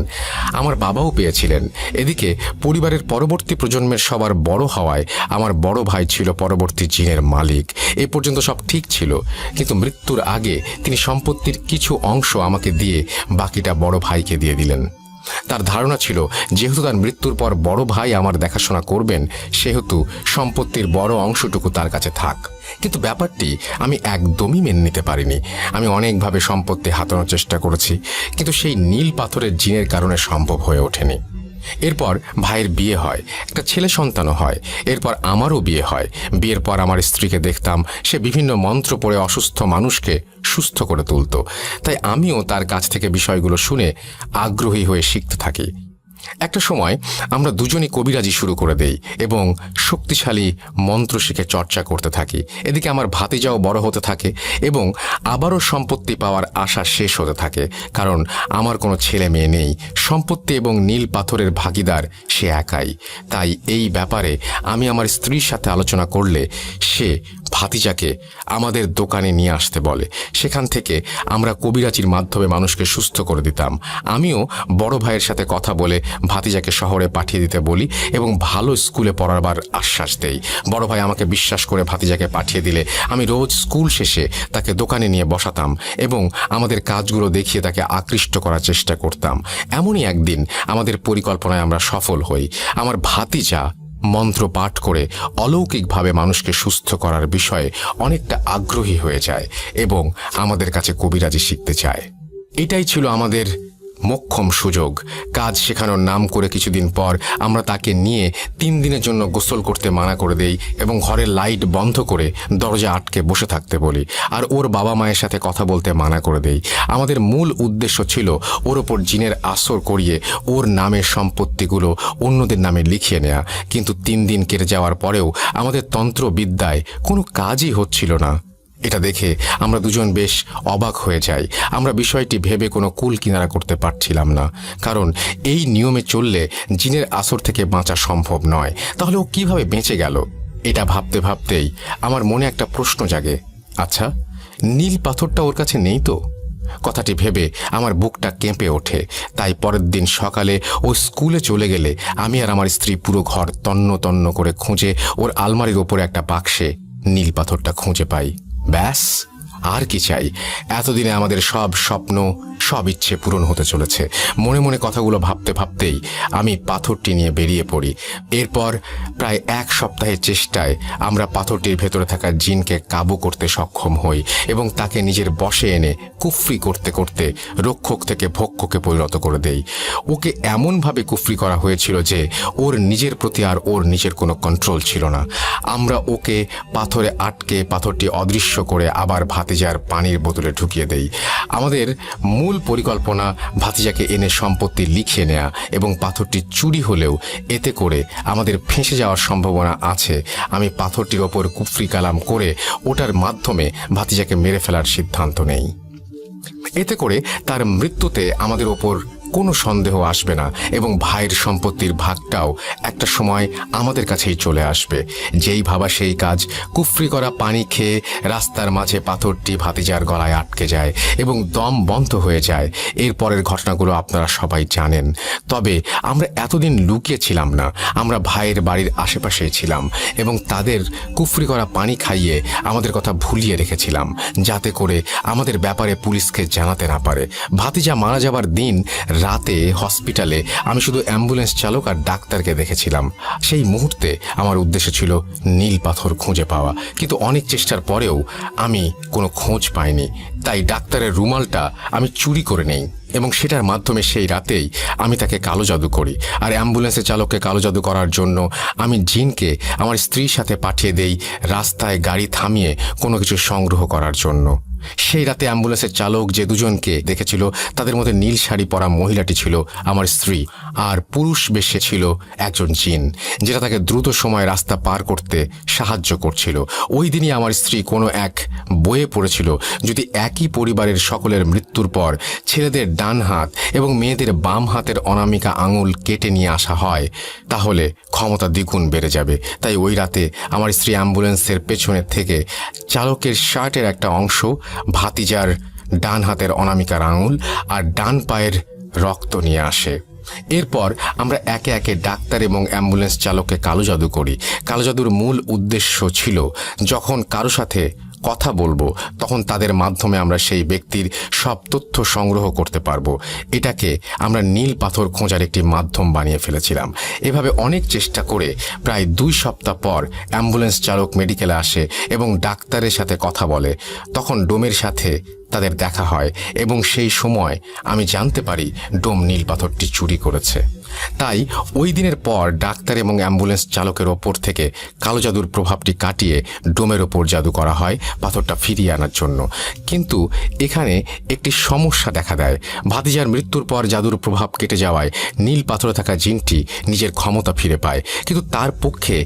Speaker 1: আমার বাবাও পেয়েছিলেন। এদিকে পরিবারের পরবর্তী প্রজন্মের সবার বড় হওয়ায় আমার বড় ভাই ছিল পরবর্তী জিনের মালিক। এ পর্যন্ত সব ঠিক ছিল, কিন্তু মৃত্যুর আগে তিনি সম্পত্তির কিছু অংশ আমাকে দিয়ে বাকিটা বড় ভাইকে দিয়ে দিলেন। তার ধারণা ছিল যেহেতু তার মৃত্যুর পর বড় ভাই আমার দেখাশোনা করবেন, সেহেতু সম্পত্তির বড় অংশটুকু তার কাছে থাক। কিন্তু ব্যাপারটি আমি একদমই মেনে নিতে পারিনি। আমি অনেকভাবে সম্পত্তি হাতানোর চেষ্টা করেছি, কিন্তু সেই নীল পাথরের জিনের কারণে সম্ভব হয়ে ওঠেনি। এরপর ভাইয়ের বিয়ে হয়, একটা ছেলে সন্তানও হয়। এরপর আমারও বিয়ে হয়। বিয়ের পর আমার স্ত্রীকে দেখতাম সে বিভিন্ন মন্ত্র পড়ে অসুস্থ মানুষকে সুস্থ করে তুলত। তাই আমিও তার কাছ থেকে বিষয়গুলো শুনে আগ্রহী হয়ে শিখতে থাকি। একটা সময় আমরা দুজনই কবিরাজি শুরু করে দেই এবং শক্তিশালী মন্ত্র শিখে চর্চা করতে থাকি। এদিকে আমার ভাতিজাও বড় হতে থাকে এবং আবারও সম্পত্তি পাওয়ার আশা শেষ হতে থাকে, কারণ আমার কোনো ছেলে মেয়ে নেই। সম্পত্তি এবং নীল পাথরের ভাগিদার সে একাই। তাই এই ব্যাপারে আমি আমার স্ত্রীর সাথে আলোচনা করলে সে ভাতিজাকে আমাদের দোকানে নিয়ে আসতে বলে। সেখান থেকে আমরা কবিরাজির মাধ্যমে মানুষকে সুস্থ করে দিতাম। আমিও বড় ভাইয়ের সাথে কথা বলে ভাতিজাকে শহরে পাঠিয়ে দিতে বলি এবং ভালো স্কুলে পড়াবার আশ্বাস দেই। বড় ভাই আমাকে বিশ্বাস করে ভাতিজাকে পাঠিয়ে দিলে আমি রোজ স্কুল শেষে তাকে দোকানে নিয়ে বসাতাম এবং আমাদের কাজগুলো দেখিয়ে তাকে আকৃষ্ট করার চেষ্টা করতাম। এমনই একদিন আমাদের পরিকল্পনায় আমরা সফল হই। আমার ভাতিজা মন্ত্র পাঠ করে অলৌকিকভাবে মানুষকে সুস্থ করার বিষয়ে অনেকটা আগ্রহী হয়ে যায় এবং আমাদের কাছে কবিরাজি শিখতে চায়। এটাই ছিল আমাদের মোক্ষম সুযোগ। কাজ শেখানোর নাম করে কিছুদিন পর আমরা তাকে নিয়ে 3 দিনের জন্য গোসল করতে মানা করে দেই এবং ঘরের লাইট বন্ধ করে দরজা আটকে বসে থাকতে বলি, আর ওর বাবা মায়ের সাথে কথা বলতে মানা করে দেই। আমাদের মূল উদ্দেশ্য ছিল ওর ওপর জিনের আসর করিয়ে ওর নামের সম্পত্তিগুলো অন্যদের নামে লিখিয়ে নেয়া। কিন্তু 3 দিন কেটে যাওয়ার পরেও আমাদের তন্ত্রবিদ্যায় কোনো কাজই হচ্ছিল না। এটা দেখে আমরা দুজন বেশ অবাক হয়ে যাই। আমরা বিষয়টি ভেবে কোনো কুল কিনারা করতে পারছিলাম না, কারণ এই নিয়মে চললে জিনের আসর থেকে বাঁচা সম্ভব নয়। তাহলে ও কিভাবে বেঁচে গেল? এটা ভাবতে ভাবতেই আমার মনে একটা প্রশ্ন জাগে, আচ্ছা, নীল পাথরটা ওর কাছে নেই তো? কথাটি ভেবে আমার বুকটা কেঁপে ওঠে। তাই পরের দিন সকালে ও স্কুলে চলে গেলে আমি আর আমার স্ত্রী পুরো ঘর তন্ন তন্ন করে খুঁজে ওর আলমারির ওপরে একটা বাক্সে নীল পাথরটা খুঁজে পাই। ব্যাস, আর কি চাই? এতদিনে আমাদের সব স্বপ্ন, সব ইচ্ছে পূরণ হতে চলেছে। মনে মনে কথাগুলো ভাবতে ভাবতেই আমি পাথরটি নিয়ে বেরিয়ে পড়ি। এরপর প্রায় 1 সপ্তাহের চেষ্টায় আমরা পাথরটির ভেতরে থাকা জিনকে কাবু করতে সক্ষম হই এবং তাকে নিজের বশে এনে কুফরি করতে করতে রক্ষক থেকে ভক্ষকে পরিণত করে দেই। ওকে এমনভাবে কুফরি করা হয়েছিল যে ওর নিজের প্রতি আর ওর নিজের কোনো কন্ট্রোল ছিল না। আমরা ওকে পাথরে আটকে পাথরটি অদৃশ্য করে আবার ভাতিজার পানির বোতলে ঢুকিয়ে দেই। আমাদের মূল পরিকল্পনা ভাতিজাকে এনে সম্পত্তি লিখিয়ে নেয়া এবং পাথরটি চুরি হলেও এতে করে আমাদের ফেঁসে যাওয়ার সম্ভাবনা আছে। আমি পাথরটির ওপর কুফরি কালাম করে ওটার মাধ্যমে ভাতিজাকে মেরে ফেলার সিদ্ধান্ত নেই। এতে করে তার মৃত্যুতে আমাদের ওপর কোনো সন্দেহ আসবে না এবং ভাইয়ের সম্পত্তির ভাগটাও একটা সময় আমাদের কাছেই চলে আসবে। যেই ভাবা সেই কাজ। কুফরি করা পানি খেয়ে রাস্তার মাঝে পাথরটি ভাতিজার গলায় আটকে যায় এবং দম বন্ধ হয়ে যায়। এরপরের ঘটনাগুলো আপনারা সবাই জানেন। তবে আমরা এতদিন লুকিয়েছিলাম না। আমরা ভাইয়ের বাড়ির আশেপাশেই ছিলাম এবং তাদের কুফরি করা পানি খাইয়ে আমাদের কথা ভুলিয়ে রেখেছিলাম, যাতে করে আমাদের ব্যাপারে পুলিশকে জানাতে না পারে। ভাতিজা মারা যাবার দিন রাতে হসপিটালে আমি শুধু অ্যাম্বুলেন্স চালক আর ডাক্তারকে দেখেছিলাম। সেই মুহূর্তে আমার উদ্দেশ্য ছিল নীল পাথর খুঁজে পাওয়া, কিন্তু অনেক চেষ্টার পরেও আমি কোনো খোঁজ পাইনি। তাই ডাক্তারের রুমালটা আমি চুরি করে নেই এবং সেটার মাধ্যমে সেই রাতেই আমি তাকে কালো জাদু করি। আর অ্যাম্বুলেন্সের চালককে কালো জাদু করার জন্য আমি জিনকে আমার স্ত্রীর সাথে পাঠিয়ে দেই রাস্তায় গাড়ি থামিয়ে কোনো কিছু সংগ্রহ করার জন্য। সেই রাতে অ্যাম্বুলেন্সের চালক যে দুজনকে দেখেছিল তাদের মধ্যে নীল শাড়ি পরা মহিলাটি ছিল আমার স্ত্রী, আর পুরুষ বেশে ছিল একজন জিন, যেটা তাকে দ্রুত সময় রাস্তা পার করতে সাহায্য করছিল। ওই দিনই আমার স্ত্রী কোনো এক বইয়ে পড়েছিল, যদি একই পরিবারের সকলের মৃত্যুর পর ছেলেদের ডান হাত এবং মেয়েদের বাম হাতের অনামিকা আঙুল কেটে নিয়ে আসা হয় তাহলে ক্ষমতা দ্বিগুণ বেড়ে যাবে। তাই ওই রাতে আমার স্ত্রী অ্যাম্বুলেন্সের পেছনের থেকে চালকের শার্টের একটা অংশ, ভাতিজার ডান হাতের অনামিকার আঙুল আর ডান পায়ের রক্ত নিয়ে আসে। এরপর আমরা একে একে ডাক্তার এবং অ্যাম্বুলেন্স চালককে কালো জাদু করি। কালো জাদুর মূল উদ্দেশ্য ছিল যখন কারো সাথে কথা বলবো তখন তাদের মাধ্যমে আমরা সেই ব্যক্তির সব তথ্য সংগ্রহ করতে পারবো। এটাকে আমরা নীল পাথর খোঁজার একটি মাধ্যম বানিয়ে ফেলেছিলাম। এভাবে অনেক চেষ্টা করে প্রায় 2 সপ্তাহ পর অ্যাম্বুলেন্স চালক মেডিকেলে আসে এবং ডাক্তারের সাথে কথা বলে। তখন ডোমের সাথে তাদের দেখা হয় এবং সেই সময় আমি জানতে পারি ডোম নীল পাথরটি চুরি করেছে। তাই ওই দিনের পর ডাক্তার এবং অ্যাম্বুলেন্স চালকের ওপর থেকে কালো জাদুর প্রভাবটি কাটিয়ে ডোমের ওপর জাদু করা হয় পাথরটা ফিরিয়ে আনার জন্য। কিন্তু এখানে একটি সমস্যা দেখা দেয়। ভাতিজার মৃত্যুর পর জাদুর প্রভাব কেটে যাওয়ায় নীল পাথরে থাকা জিনটি নিজের ক্ষমতা ফিরে পায়, কিন্তু তার পক্ষে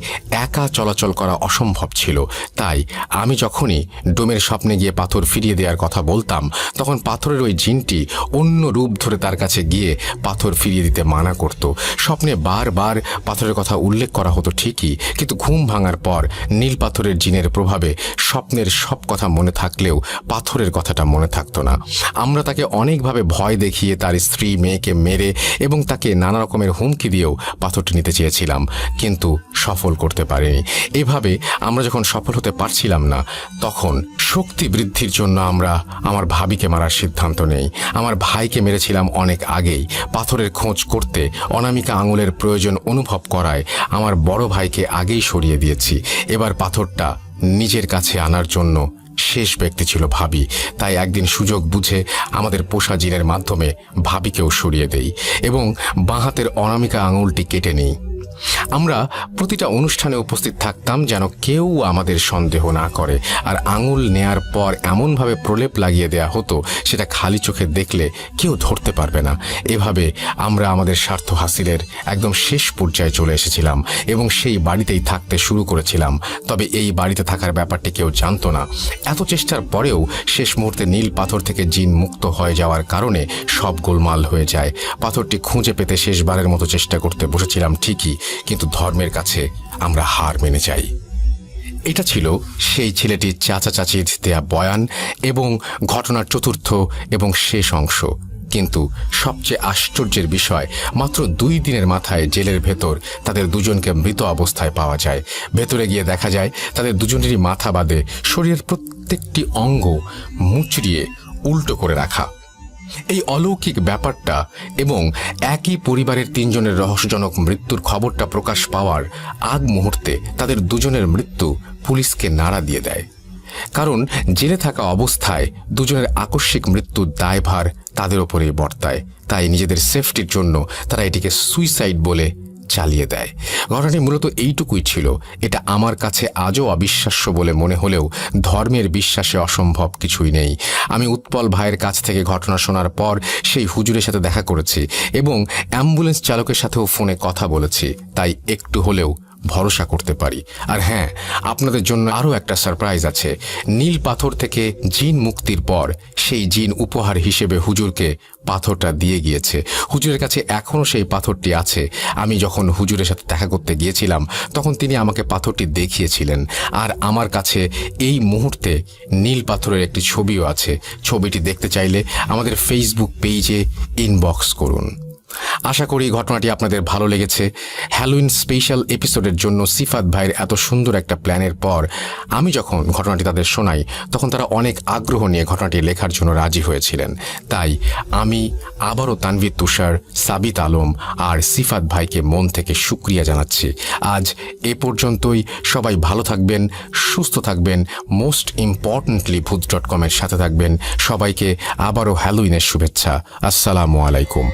Speaker 1: একা চলাচল করা অসম্ভব ছিল। তাই আমি যখনই ডোমের স্বপ্নে গিয়ে পাথর ফিরিয়ে দেওয়ার কথা বলতাম, তখন পাথরের ওই জিনটি অন্য রূপ ধরে তার কাছে গিয়ে পাথর ফিরিয়ে দিতে মানা করত। স্বপ্নে বারবার পাথরের কথা উল্লেখ করা হতো ঠিকই, কিন্তু ঘুম ভাঙার পর নীল পাথরের জিনের প্রভাবে স্বপ্নের সব কথা মনে থাকলেও পাথরের কথাটা মনে থাকতো না। আমরা তাকে অনেকভাবে ভয় দেখিয়ে তার স্ত্রী মেয়েকে মেরে এবং তাকে নানা রকমের হুমকি দিয়েও পাথরটি নিতে চেয়েছিলাম, কিন্তু সফল করতে পারিনি। এভাবে আমরা যখন সফল হতে পারছিলাম না, তখন শক্তি বৃদ্ধির জন্য আমরা আমার ভাবিকে মারার সিদ্ধান্ত নেই। আমার ভাইকে মেরেছিলাম অনেক আগেই। পাথরের খোঁজ করতে অনামিকা আঙুলের প্রয়োজন অনুভব করায় আমার বড় ভাইকে আগেই সরিয়ে দিয়েছি। এবার পাথরটা নিজের কাছে আনার জন্য শেষ ব্যক্তি ছিল ভাবি। তাই একদিন সুযোগ বুঝে আমাদের পোষা জিনের মাধ্যমে ভাবিকেও সরিয়ে দেই এবং বাঁ হাতের অনামিকা আঙুলটি কেটে নিই। আমরা প্রতিটা অনুষ্ঠানে উপস্থিত থাকতাম যেন কেউ আমাদের সন্দেহ না করে, আর আঙুল নেয়ার পর এমনভাবে প্রলেপ লাগিয়ে দেয়া হতো সেটা খালি চোখে দেখলে কেউ ধরতে পারবে না। এভাবে আমরা আমাদের স্বার্থ হাসিলের একদম শেষ পর্যায়ে চলে এসেছিলাম এবং সেই বাড়িতেই থাকতে শুরু করেছিলাম। তবে এই বাড়িতে থাকার ব্যাপারটি কেউ জানতো না। এত চেষ্টার পরেও শেষ মুহূর্তে নীল পাথর থেকে জিন মুক্ত হয়ে যাওয়ার কারণে সব গোলমাল হয়ে যায়। পাথরটি খুঁজে পেতে শেষবারের মতো চেষ্টা করতে বসেছিলাম ঠিকই, কিন্তু ধর্মের কাছে আমরা হার মেনে যাই। এটা ছিল সেই ছেলেটির চাচা চাচির দেয়া বয়ান এবং ঘটনার চতুর্থ এবং শেষ অংশ। কিন্তু সবচেয়ে আশ্চর্যের বিষয়, মাত্র 2 দিনের মাথায় জেলের ভেতর তাদের দুজনকে মৃত অবস্থায় পাওয়া যায়। ভেতরে গিয়ে দেখা যায় তাদের দুজনেরই মাথা বাদে শরীরের প্রত্যেকটি অঙ্গ মুচড়িয়ে উল্টো করে রাখা। এই অলৌকিক ব্যাপারটা এবং একই পরিবারের 3 জনের রহস্যজনক মৃত্যুর খবরটা প্রকাশ পাওয়ার আগ মুহূর্তে তাদের দুজনের মৃত্যু পুলিশকে নাড়া দিয়ে দেয়। কারণ জেলে থাকা অবস্থায় দুজনের আকস্মিক মৃত্যুর দায়ভার তাদের ওপরেই বর্তায়। তাই নিজেদের সেফটির জন্য তারা এটিকে সুইসাইড বলে চালিয়ে দেয়। ঘটনাটি মূলত এইটুকুই ছিল। এটা আমার কাছে আজও অবিশ্বাস্য বলে মনে হলেও ধর্মের বিশ্বাসে অসম্ভব কিছুই নেই। আমি উৎপল ভাইয়ের কাছ থেকে ঘটনা শোনার পর সেই হুজুরের সাথে দেখা করেছি এবং অ্যাম্বুলেন্স চালকের সাথেও ফোনে কথা বলেছি, তাই একটু হলেও ভরসা করতে পারি। আর হ্যাঁ, আপনাদের জন্য আরও একটা সারপ্রাইজ আছে। নীল পাথর থেকে জিন মুক্তির পর সেই জিন উপহার হিসেবে হুজুরকে পাথরটা দিয়ে গিয়েছে। হুজুরের কাছে এখনও সেই পাথরটি আছে। আমি যখন হুজুরের সাথে দেখা করতে গিয়েছিলাম তখন তিনি আমাকে পাথরটি দেখিয়েছিলেন, আর আমার কাছে এই মুহূর্তে নীল পাথরের একটি ছবিও আছে। ছবিটি দেখতে চাইলে আমাদের ফেসবুক পেজে ইনবক্স করুন। আশা করি ঘটনাটি আপনাদের ভালো লেগেছে। হ্যালোইন স্পেশাল এপিসোডের জন্য সিফাত ভাইয়ের এত সুন্দর একটা প্ল্যানের পর আমি যখন ঘটনাটি তাদের শোনাই তখন তারা অনেক আগ্রহ নিয়ে ঘটনাটি লেখার জন্য রাজি হয়েছিলেন। তাই আমি আবারও তানভীর তুষার, সাবিত আলম আর সিফাত ভাইকে মন থেকে শুকরিয়া জানাচ্ছি। আজ এ পর্যন্তই। সবাই ভালো থাকবেন, সুস্থ থাকবেন, মোস্ট ইম্পর্টেন্টলি ভূত.com-এর সাথে থাকবেন। সবাইকে আবারও হ্যালোইনের শুভেচ্ছা। আসসালামু আলাইকুম।